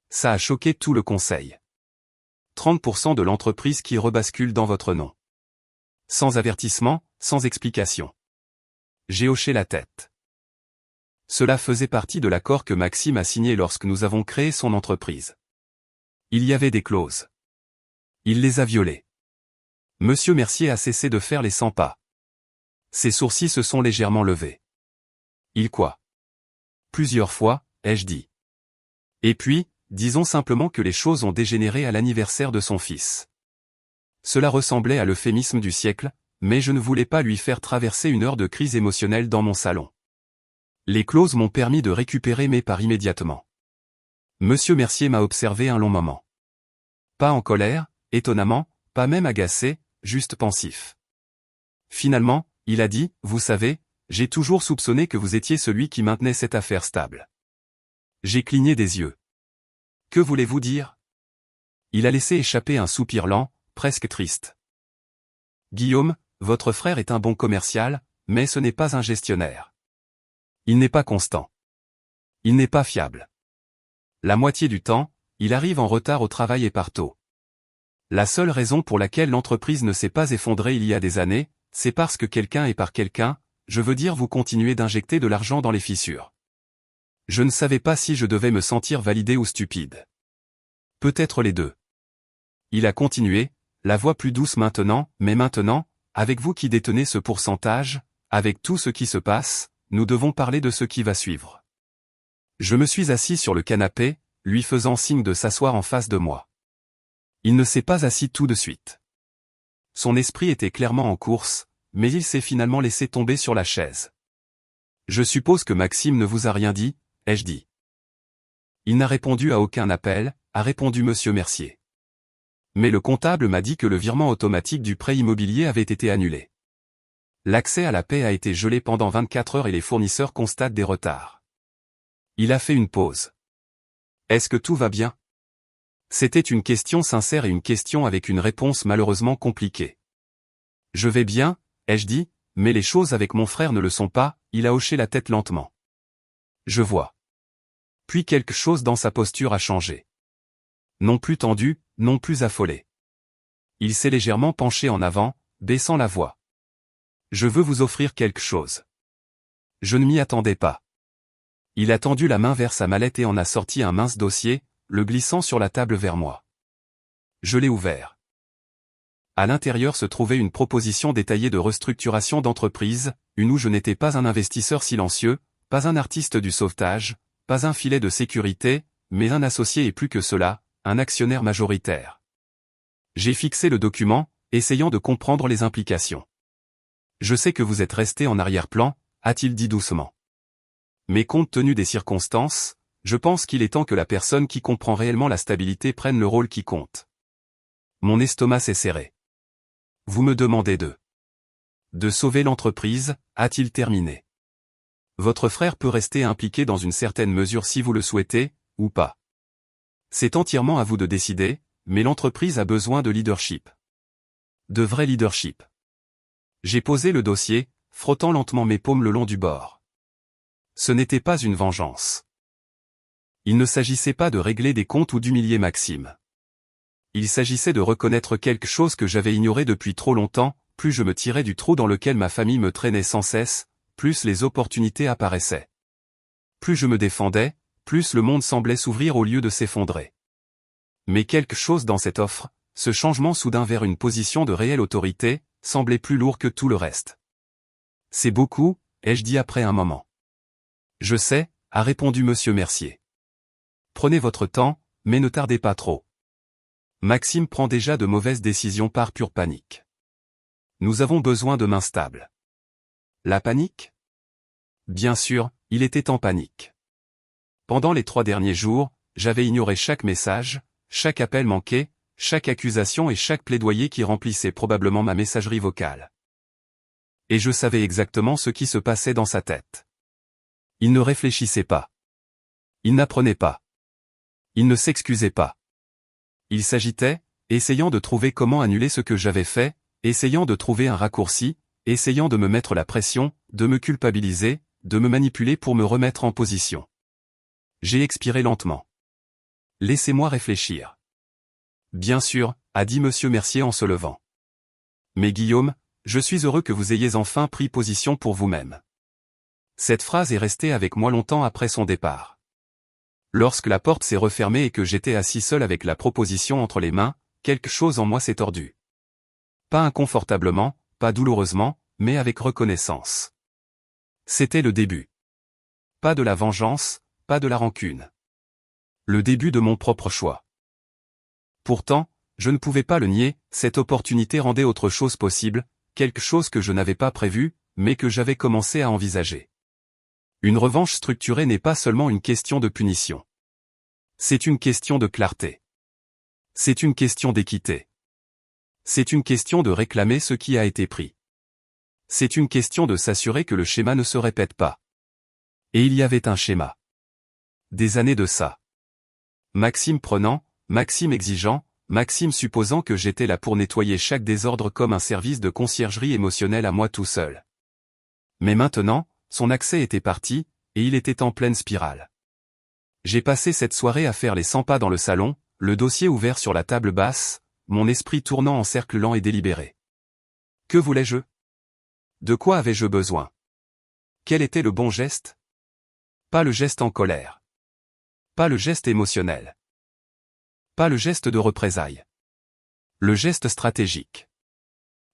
Ça a choqué tout le conseil. 30% de l'entreprise qui rebascule dans votre nom. Sans avertissement, sans explication. J'ai hoché la tête. Cela faisait partie de l'accord que Maxime a signé lorsque nous avons créé son entreprise. Il y avait des clauses. Il les a violées. Monsieur Mercier a cessé de faire les 100 pas. Ses sourcils se sont légèrement levés. Il quoi? Plusieurs fois, ai-je dit. Et puis, disons simplement que les choses ont dégénéré à l'anniversaire de son fils. Cela ressemblait à l'euphémisme du siècle, mais je ne voulais pas lui faire traverser une heure de crise émotionnelle dans mon salon. Les clauses m'ont permis de récupérer mes parts immédiatement. Monsieur Mercier m'a observé un long moment. Pas en colère, étonnamment, pas même agacé, juste pensif. Finalement, il a dit, « Vous savez, j'ai toujours soupçonné que vous étiez celui qui maintenait cette affaire stable. » J'ai cligné des yeux. « Que voulez-vous dire ?» Il a laissé échapper un soupir lent, presque triste. « Guillaume, votre frère est un bon commercial, mais ce n'est pas un gestionnaire. Il n'est pas constant. Il n'est pas fiable. La moitié du temps, il arrive en retard au travail et part tôt. La seule raison pour laquelle l'entreprise ne s'est pas effondrée il y a des années, c'est parce que quelqu'un et par quelqu'un, je veux dire vous continuez d'injecter de l'argent dans les fissures. Je ne savais pas si je devais me sentir validé ou stupide. Peut-être les deux. Il a continué, la voix plus douce maintenant, mais maintenant, avec vous qui détenez ce pourcentage, avec tout ce qui se passe, nous devons parler de ce qui va suivre. Je me suis assis sur le canapé, lui faisant signe de s'asseoir en face de moi. Il ne s'est pas assis tout de suite. Son esprit était clairement en course, mais il s'est finalement laissé tomber sur la chaise. Je suppose que Maxime ne vous a rien dit, ai-je dit. Il n'a répondu à aucun appel, a répondu Monsieur Mercier. Mais le comptable m'a dit que le virement automatique du prêt immobilier avait été annulé. L'accès à la paie a été gelé pendant 24 heures et les fournisseurs constatent des retards. Il a fait une pause. Est-ce que tout va bien ? C'était une question sincère et une question avec une réponse malheureusement compliquée. Je vais bien, ai-je dit, mais les choses avec mon frère ne le sont pas, il a hoché la tête lentement. Je vois. Puis quelque chose dans sa posture a changé. Non plus tendu, non plus affolé. Il s'est légèrement penché en avant, baissant la voix. Je veux vous offrir quelque chose. Je ne m'y attendais pas. Il a tendu la main vers sa mallette et en a sorti un mince dossier, le glissant sur la table vers moi. Je l'ai ouvert. À l'intérieur se trouvait une proposition détaillée de restructuration d'entreprise, une où je n'étais pas un investisseur silencieux, pas un artiste du sauvetage, pas un filet de sécurité, mais un associé et plus que cela, un actionnaire majoritaire. J'ai fixé le document, essayant de comprendre les implications. Je sais que vous êtes resté en arrière-plan, a-t-il dit doucement. Mais compte tenu des circonstances, je pense qu'il est temps que la personne qui comprend réellement la stabilité prenne le rôle qui compte. Mon estomac s'est serré. Vous me demandez de sauver l'entreprise, a-t-il terminé. Votre frère peut rester impliqué dans une certaine mesure si vous le souhaitez, ou pas. C'est entièrement à vous de décider, mais l'entreprise a besoin de leadership. De vrai leadership. J'ai posé le dossier, frottant lentement mes paumes le long du bord. Ce n'était pas une vengeance. Il ne s'agissait pas de régler des comptes ou d'humilier Maxime. Il s'agissait de reconnaître quelque chose que j'avais ignoré depuis trop longtemps, plus je me tirais du trou dans lequel ma famille me traînait sans cesse, plus les opportunités apparaissaient. Plus je me défendais, plus le monde semblait s'ouvrir au lieu de s'effondrer. Mais quelque chose dans cette offre, ce changement soudain vers une position de réelle autorité, semblait plus lourd que tout le reste. C'est beaucoup, ai-je dit après un moment. Je sais, a répondu Monsieur Mercier. Prenez votre temps, mais ne tardez pas trop. Maxime prend déjà de mauvaises décisions par pure panique. Nous avons besoin de mains stables. La panique ? Bien sûr, il était en panique. Pendant les 3 derniers jours, j'avais ignoré chaque message, chaque appel manqué, chaque accusation et chaque plaidoyer qui remplissait probablement ma messagerie vocale. Et je savais exactement ce qui se passait dans sa tête. Il ne réfléchissait pas. Il n'apprenait pas. Il ne s'excusait pas. Il s'agitait, essayant de trouver comment annuler ce que j'avais fait, essayant de trouver un raccourci, essayant de me mettre la pression, de me culpabiliser, de me manipuler pour me remettre en position. J'ai expiré lentement. Laissez-moi réfléchir. Bien sûr, a dit Monsieur Mercier en se levant. Mais Guillaume, je suis heureux que vous ayez enfin pris position pour vous-même. Cette phrase est restée avec moi longtemps après son départ. Lorsque la porte s'est refermée et que j'étais assis seul avec la proposition entre les mains, quelque chose en moi s'est tordu. Pas inconfortablement, pas douloureusement, mais avec reconnaissance. C'était le début. Pas de la vengeance, pas de la rancune. Le début de mon propre choix. Pourtant, je ne pouvais pas le nier, cette opportunité rendait autre chose possible, quelque chose que je n'avais pas prévu, mais que j'avais commencé à envisager. Une revanche structurée n'est pas seulement une question de punition. C'est une question de clarté. C'est une question d'équité. C'est une question de réclamer ce qui a été pris. C'est une question de s'assurer que le schéma ne se répète pas. Et il y avait un schéma. Des années de ça. Maxime prenant, Maxime exigeant, Maxime supposant que j'étais là pour nettoyer chaque désordre comme un service de conciergerie émotionnelle à moi tout seul. Mais maintenant, son accès était parti, et il était en pleine spirale. J'ai passé cette soirée à faire les 100 pas dans le salon, le dossier ouvert sur la table basse, mon esprit tournant en cercle lent et délibéré. Que voulais-je? De quoi avais-je besoin? Quel était le bon geste? Pas le geste en colère. Pas le geste émotionnel. Pas le geste de représailles. Le geste stratégique.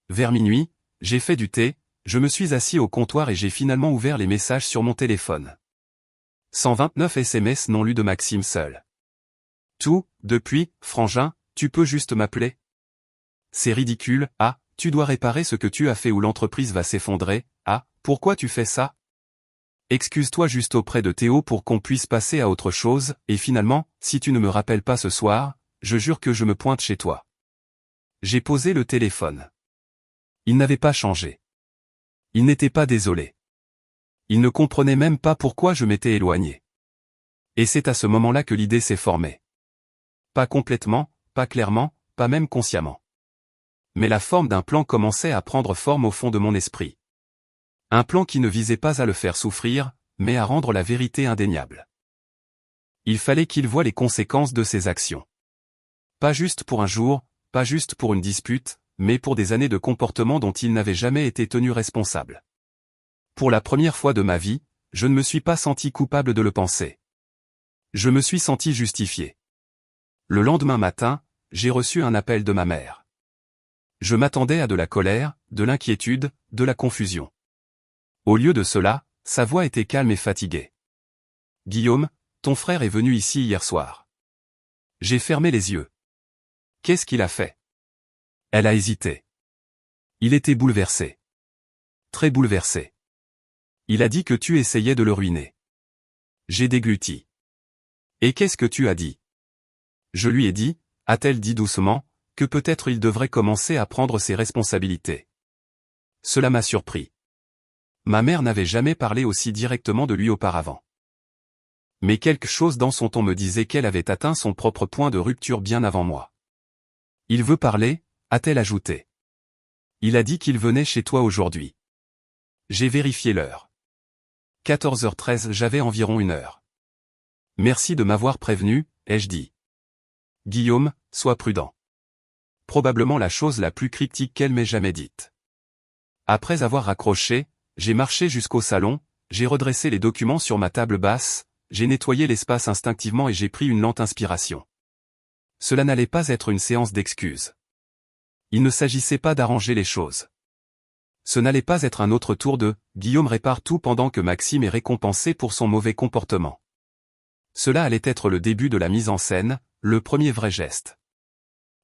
Vers minuit, j'ai fait du thé, je me suis assis au comptoir et j'ai finalement ouvert les messages sur mon téléphone. 129 SMS non lus de Maxime seul. Tout, depuis, frangin, tu peux juste m'appeler? C'est ridicule, ah, tu dois réparer ce que tu as fait ou l'entreprise va s'effondrer, ah, pourquoi tu fais ça? Excuse-toi juste auprès de Théo pour qu'on puisse passer à autre chose, et finalement, si tu ne me rappelles pas ce soir, je jure que je me pointe chez toi. J'ai posé le téléphone. Il n'avait pas changé. Il n'était pas désolé. Il ne comprenait même pas pourquoi je m'étais éloigné. Et c'est à ce moment-là que l'idée s'est formée. Pas complètement, pas clairement, pas même consciemment. Mais la forme d'un plan commençait à prendre forme au fond de mon esprit. Un plan qui ne visait pas à le faire souffrir, mais à rendre la vérité indéniable. Il fallait qu'il voie les conséquences de ses actions. Pas juste pour un jour, pas juste pour une dispute, mais pour des années de comportement dont il n'avait jamais été tenu responsable. Pour la première fois de ma vie, je ne me suis pas senti coupable de le penser. Je me suis senti justifié. Le lendemain matin, j'ai reçu un appel de ma mère. Je m'attendais à de la colère, de l'inquiétude, de la confusion. Au lieu de cela, sa voix était calme et fatiguée. « Guillaume, ton frère est venu ici hier soir. » J'ai fermé les yeux. Qu'est-ce qu'il a fait? Elle a hésité. Il était bouleversé. Très bouleversé. Il a dit que tu essayais de le ruiner. J'ai dégluti. Et qu'est-ce que tu as dit? Je lui ai dit, a-t-elle dit doucement, que peut-être il devrait commencer à prendre ses responsabilités. Cela m'a surpris. Ma mère n'avait jamais parlé aussi directement de lui auparavant. Mais quelque chose dans son ton me disait qu'elle avait atteint son propre point de rupture bien avant moi. Il veut parler, a-t-elle ajouté. Il a dit qu'il venait chez toi aujourd'hui. J'ai vérifié l'heure. 14h13, j'avais environ 1 heure. Merci de m'avoir prévenu, ai-je dit. Guillaume, sois prudent. Probablement la chose la plus cryptique qu'elle m'ait jamais dite. Après avoir raccroché, j'ai marché jusqu'au salon, j'ai redressé les documents sur ma table basse, j'ai nettoyé l'espace instinctivement et j'ai pris une lente inspiration. Cela n'allait pas être une séance d'excuses. Il ne s'agissait pas d'arranger les choses. Ce n'allait pas être un autre tour de « Guillaume répare tout pendant que Maxime est récompensé pour son mauvais comportement ». Cela allait être le début de la mise en scène, le premier vrai geste.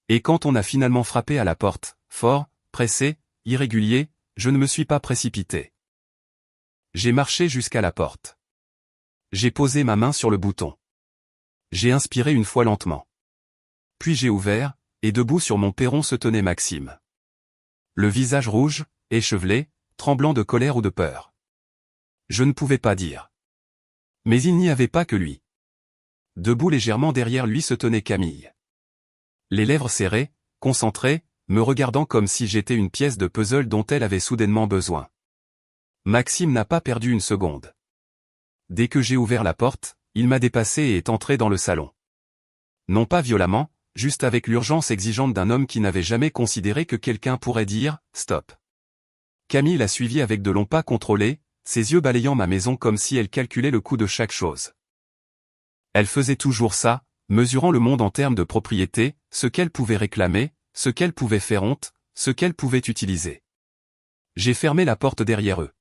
Et quand on a finalement frappé à la porte, fort, pressé, irrégulier, je ne me suis pas précipité. J'ai marché jusqu'à la porte. J'ai posé ma main sur le bouton. J'ai inspiré une fois lentement. Puis j'ai ouvert, et debout sur mon perron se tenait Maxime. Le visage rouge, échevelé, tremblant de colère ou de peur. Je ne pouvais pas dire. Mais il n'y avait pas que lui. Debout légèrement derrière lui se tenait Camille. Les lèvres serrées, concentrée, me regardant comme si j'étais une pièce de puzzle dont elle avait soudainement besoin. Maxime n'a pas perdu une seconde. Dès que j'ai ouvert la porte, il m'a dépassé et est entré dans le salon. Non pas violemment, juste avec l'urgence exigeante d'un homme qui n'avait jamais considéré que quelqu'un pourrait dire « stop ». Camille l'a suivi avec de longs pas contrôlés, ses yeux balayant ma maison comme si elle calculait le coût de chaque chose. Elle faisait toujours ça, mesurant le monde en termes de propriété, ce qu'elle pouvait réclamer, ce qu'elle pouvait faire honte, ce qu'elle pouvait utiliser. J'ai fermé la porte derrière eux.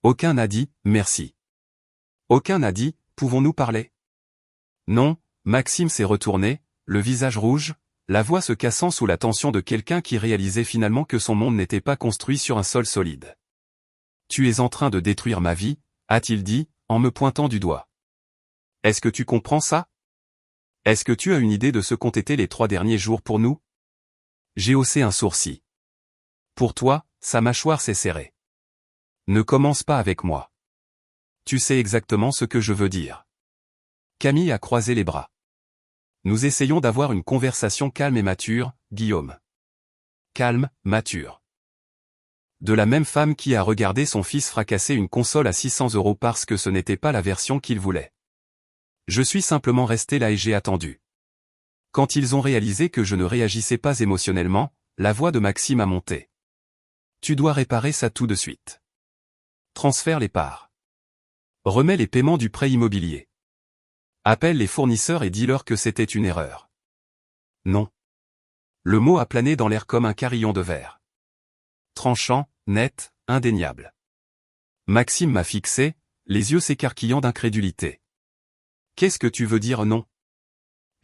Aucun n'a dit « merci ». Aucun n'a dit « pouvons-nous parler ?» Non, Maxime s'est retourné, le visage rouge, la voix se cassant sous la tension de quelqu'un qui réalisait finalement que son monde n'était pas construit sur un sol solide. « Tu es en train de détruire ma vie », a-t-il dit, en me pointant du doigt. « Est-ce que tu comprends ça ? Est-ce que tu as une idée de ce qu'ont été les 3 derniers jours pour nous? J'ai haussé un sourcil. Pour toi, sa mâchoire s'est serrée. Ne commence pas avec moi. Tu sais exactement ce que je veux dire. Camille a croisé les bras. Nous essayons d'avoir une conversation calme et mature, Guillaume. Calme, mature. De la même femme qui a regardé son fils fracasser une console à 600 € parce que ce n'était pas la version qu'il voulait. Je suis simplement resté là et j'ai attendu. Quand ils ont réalisé que je ne réagissais pas émotionnellement, la voix de Maxime a monté. Tu dois réparer ça tout de suite. Transfère les parts. Remets les paiements du prêt immobilier. Appelle les fournisseurs et dis-leur que c'était une erreur. Non. Le mot a plané dans l'air comme un carillon de verre. Tranchant, net, indéniable. Maxime m'a fixé, les yeux s'écarquillant d'incrédulité. Qu'est-ce que tu veux dire non?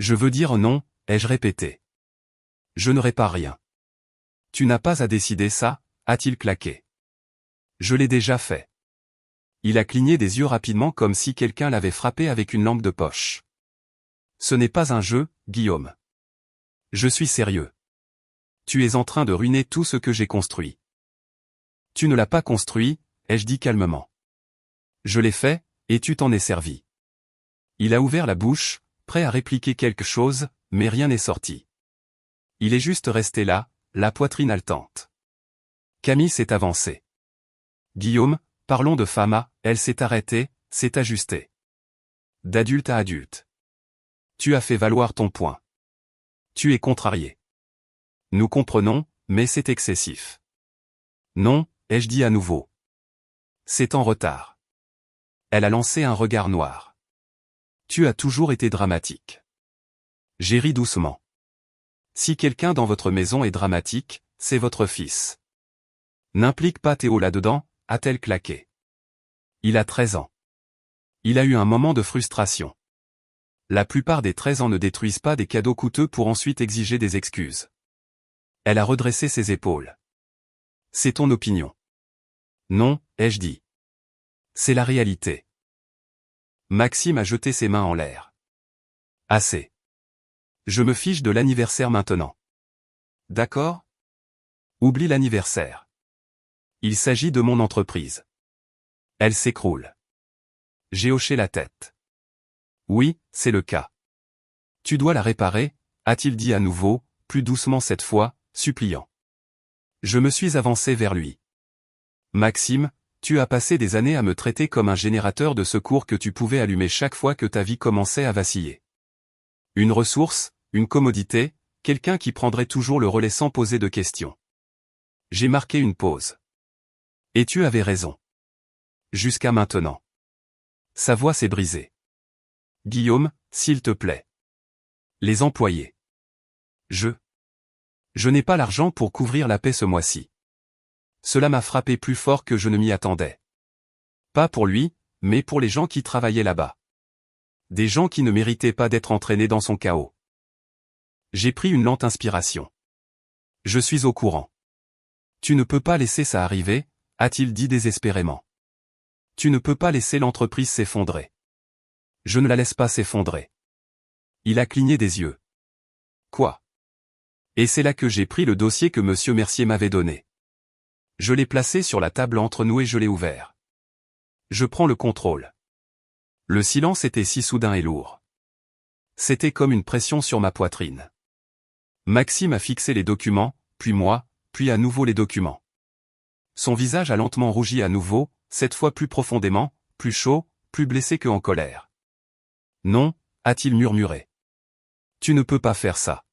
Je veux dire non, ai-je répété. Je ne répare rien. Tu n'as pas à décider ça, a-t-il claqué. Je l'ai déjà fait. Il a cligné des yeux rapidement comme si quelqu'un l'avait frappé avec une lampe de poche. Ce n'est pas un jeu, Guillaume. Je suis sérieux. Tu es en train de ruiner tout ce que j'ai construit. Tu ne l'as pas construit, ai-je dit calmement. Je l'ai fait, et tu t'en es servi. Il a ouvert la bouche, prêt à répliquer quelque chose, mais rien n'est sorti. Il est juste resté là, la poitrine haletante. Camille s'est avancée. Guillaume, parlons de Fama, elle s'est arrêtée, s'est ajustée. D'adulte à adulte. Tu as fait valoir ton point. Tu es contrarié. Nous comprenons, mais c'est excessif. Non, ai-je dit à nouveau. C'est en retard. Elle a lancé un regard noir. Tu as toujours été dramatique. J'ai ri doucement. Si quelqu'un dans votre maison est dramatique, c'est votre fils. N'implique pas Théo là-dedans, a-t-elle claqué. Il a 13 ans. Il a eu un moment de frustration. La plupart des 13 ans ne détruisent pas des cadeaux coûteux pour ensuite exiger des excuses. Elle a redressé ses épaules. C'est ton opinion. Non, ai-je dit. C'est la réalité. Maxime a jeté ses mains en l'air. Assez. Je me fiche de l'anniversaire maintenant. D'accord? Oublie l'anniversaire. Il s'agit de mon entreprise. Elle s'écroule. J'ai hoché la tête. Oui, c'est le cas. Tu dois la réparer, a-t-il dit à nouveau, plus doucement cette fois, suppliant. Je me suis avancé vers lui. Maxime, tu as passé des années à me traiter comme un générateur de secours que tu pouvais allumer chaque fois que ta vie commençait à vaciller. Une ressource, une commodité, quelqu'un qui prendrait toujours le relais sans poser de questions. J'ai marqué une pause. Et tu avais raison. Jusqu'à maintenant. Sa voix s'est brisée. Guillaume, s'il te plaît. Les employés. Je n'ai pas l'argent pour couvrir la paie ce mois-ci. Cela m'a frappé plus fort que je ne m'y attendais. Pas pour lui, mais pour les gens qui travaillaient là-bas. Des gens qui ne méritaient pas d'être entraînés dans son chaos. J'ai pris une lente inspiration. Je suis au courant. Tu ne peux pas laisser ça arriver, a-t-il dit désespérément. Tu ne peux pas laisser l'entreprise s'effondrer. Je ne la laisse pas s'effondrer. Il a cligné des yeux. Quoi? Et c'est là que j'ai pris le dossier que monsieur Mercier m'avait donné. Je l'ai placé sur la table entre nous et je l'ai ouvert. Je prends le contrôle. Le silence était si soudain et lourd. C'était comme une pression sur ma poitrine. Maxime a fixé les documents, puis moi, puis à nouveau les documents. Son visage a lentement rougi à nouveau, cette fois plus profondément, plus chaud, plus blessé que en colère. Non, a-t-il murmuré. Tu ne peux pas faire ça.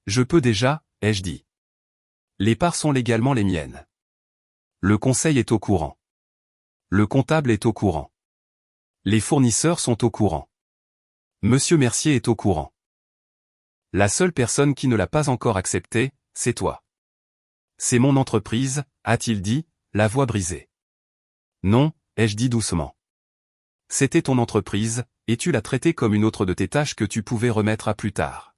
Je peux déjà, ai-je dit. Les parts sont légalement les miennes. Le conseil est au courant. Le comptable est au courant. Les fournisseurs sont au courant. Monsieur Mercier est au courant. La seule personne qui ne l'a pas encore accepté, c'est toi. C'est mon entreprise, a-t-il dit, la voix brisée. Non, ai-je dit doucement. C'était ton entreprise, et tu l'as traitée comme une autre de tes tâches que tu pouvais remettre à plus tard.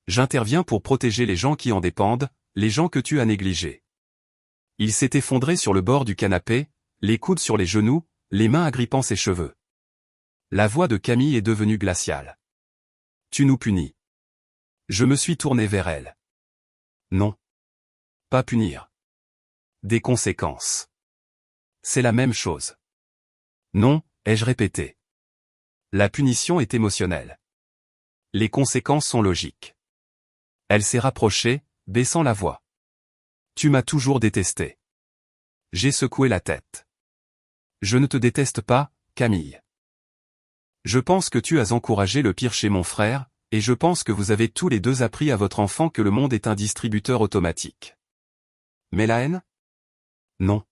J'interviens pour protéger les gens qui en dépendent, les gens que tu as négligés. Il s'est effondré sur le bord du canapé, les coudes sur les genoux, les mains agrippant ses cheveux. La voix de Camille est devenue glaciale. Tu nous punis. Je me suis tourné vers elle. Non. Pas punir. Des conséquences. C'est la même chose. Non, ai-je répété. La punition est émotionnelle. Les conséquences sont logiques. Elle s'est rapprochée, baissant la voix. Tu m'as toujours détesté. J'ai secoué la tête. Je ne te déteste pas, Camille. Je pense que tu as encouragé le pire chez mon frère, et je pense que vous avez tous les deux appris à votre enfant que le monde est un distributeur automatique. Mais la haine? Non.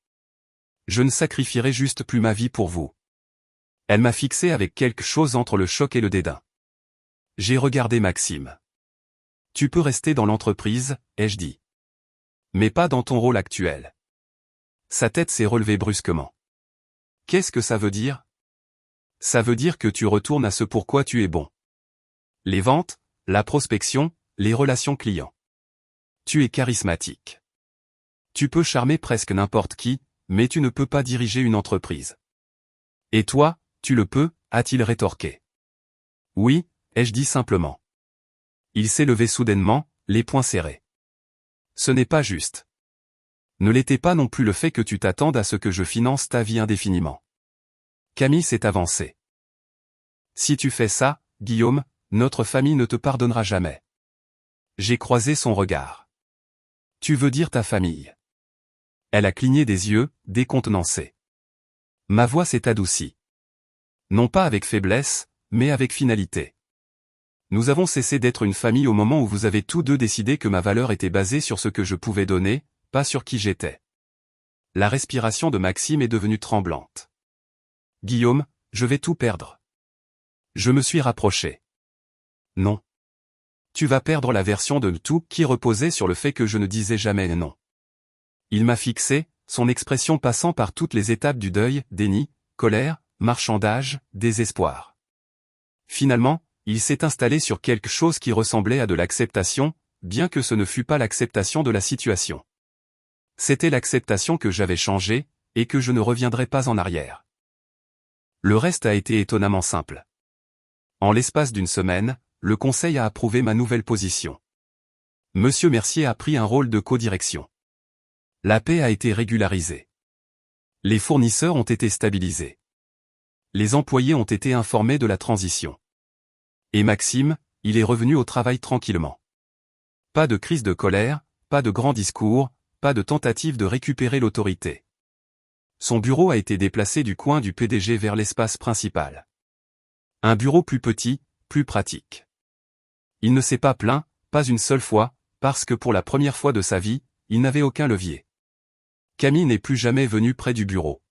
Je ne sacrifierai juste plus ma vie pour vous. Elle m'a fixé avec quelque chose entre le choc et le dédain. J'ai regardé Maxime. Tu peux rester dans l'entreprise, ai-je dit. Mais pas dans ton rôle actuel. Sa tête s'est relevée brusquement. Qu'est-ce que ça veut dire? Ça veut dire que tu retournes à ce pourquoi tu es bon. Les ventes, la prospection, les relations clients. Tu es charismatique. Tu peux charmer presque n'importe qui, mais tu ne peux pas diriger une entreprise. Et toi, tu le peux, a-t-il rétorqué. Oui, ai-je dit simplement. Il s'est levé soudainement, les poings serrés. Ce n'est pas juste. Ne l'était pas non plus le fait que tu t'attendes à ce que je finance ta vie indéfiniment. Camille s'est avancée. Si tu fais ça, Guillaume, notre famille ne te pardonnera jamais. J'ai croisé son regard. Tu veux dire ta famille? Elle a cligné des yeux, décontenancée. Ma voix s'est adoucie. Non pas avec faiblesse, mais avec finalité. Nous avons cessé d'être une famille au moment où vous avez tous deux décidé que ma valeur était basée sur ce que je pouvais donner, pas sur qui j'étais. La respiration de Maxime est devenue tremblante. Guillaume, je vais tout perdre. Je me suis rapproché. Non. Tu vas perdre la version de tout qui reposait sur le fait que je ne disais jamais non. Il m'a fixé, son expression passant par toutes les étapes du deuil, déni, colère, marchandage, désespoir. Finalement, il s'est installé sur quelque chose qui ressemblait à de l'acceptation, bien que ce ne fût pas l'acceptation de la situation. C'était l'acceptation que j'avais changé, et que je ne reviendrai pas en arrière. Le reste a été étonnamment simple. En l'espace d'une semaine, le conseil a approuvé ma nouvelle position. Monsieur Mercier a pris un rôle de codirection. La paie a été régularisée. Les fournisseurs ont été stabilisés. Les employés ont été informés de la transition. Et Maxime, il est revenu au travail tranquillement. Pas de crise de colère, pas de grands discours, pas de tentative de récupérer l'autorité. Son bureau a été déplacé du coin du PDG vers l'espace principal. Un bureau plus petit, plus pratique. Il ne s'est pas plaint, pas une seule fois, parce que pour la première fois de sa vie, il n'avait aucun levier. Camille n'est plus jamais venue près du bureau.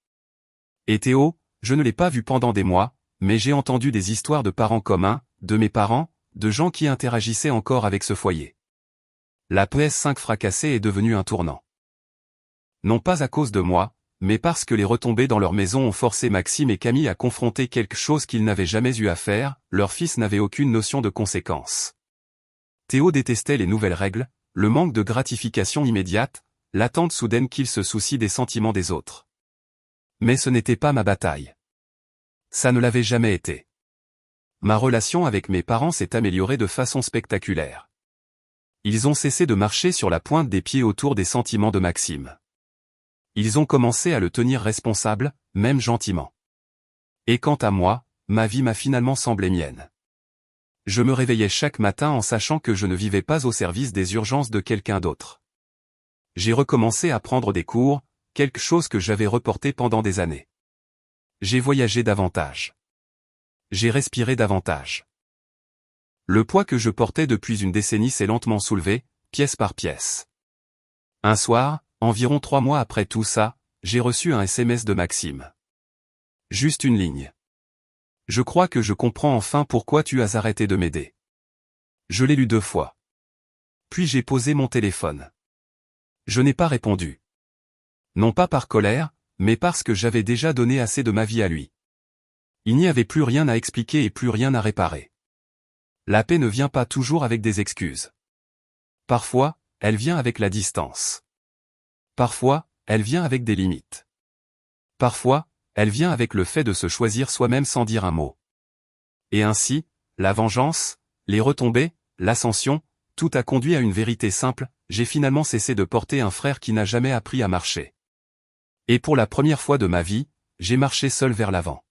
Et Théo, je ne l'ai pas vu pendant des mois, mais j'ai entendu des histoires de parents communs, de mes parents, de gens qui interagissaient encore avec ce foyer. La PS5 fracassée est devenue un tournant. Non pas à cause de moi, mais parce que les retombées dans leur maison ont forcé Maxime et Camille à confronter quelque chose qu'ils n'avaient jamais eu à faire, leur fils n'avait aucune notion de conséquence. Théo détestait les nouvelles règles, le manque de gratification immédiate, l'attente soudaine qu'il se soucie des sentiments des autres. Mais ce n'était pas ma bataille. Ça ne l'avait jamais été. Ma relation avec mes parents s'est améliorée de façon spectaculaire. Ils ont cessé de marcher sur la pointe des pieds autour des sentiments de Maxime. Ils ont commencé à le tenir responsable, même gentiment. Et quant à moi, ma vie m'a finalement semblé mienne. Je me réveillais chaque matin en sachant que je ne vivais pas au service des urgences de quelqu'un d'autre. J'ai recommencé à prendre des cours, quelque chose que j'avais reporté pendant des années. J'ai voyagé davantage. J'ai respiré davantage. Le poids que je portais depuis une décennie s'est lentement soulevé, pièce par pièce. Un soir, environ 3 mois après tout ça, j'ai reçu un SMS de Maxime. Juste une ligne. Je crois que je comprends enfin pourquoi tu as arrêté de m'aider. Je l'ai lu 2 fois. Puis j'ai posé mon téléphone. Je n'ai pas répondu. Non pas par colère, mais parce que j'avais déjà donné assez de ma vie à lui. Il n'y avait plus rien à expliquer et plus rien à réparer. La paix ne vient pas toujours avec des excuses. Parfois, elle vient avec la distance. Parfois, elle vient avec des limites. Parfois, elle vient avec le fait de se choisir soi-même sans dire un mot. Et ainsi, la vengeance, Les retombées, l'ascension, tout a conduit à une vérité simple, j'ai finalement cessé de porter un frère qui n'a jamais appris à marcher. Et pour la première fois de ma vie, j'ai marché seul vers l'avant.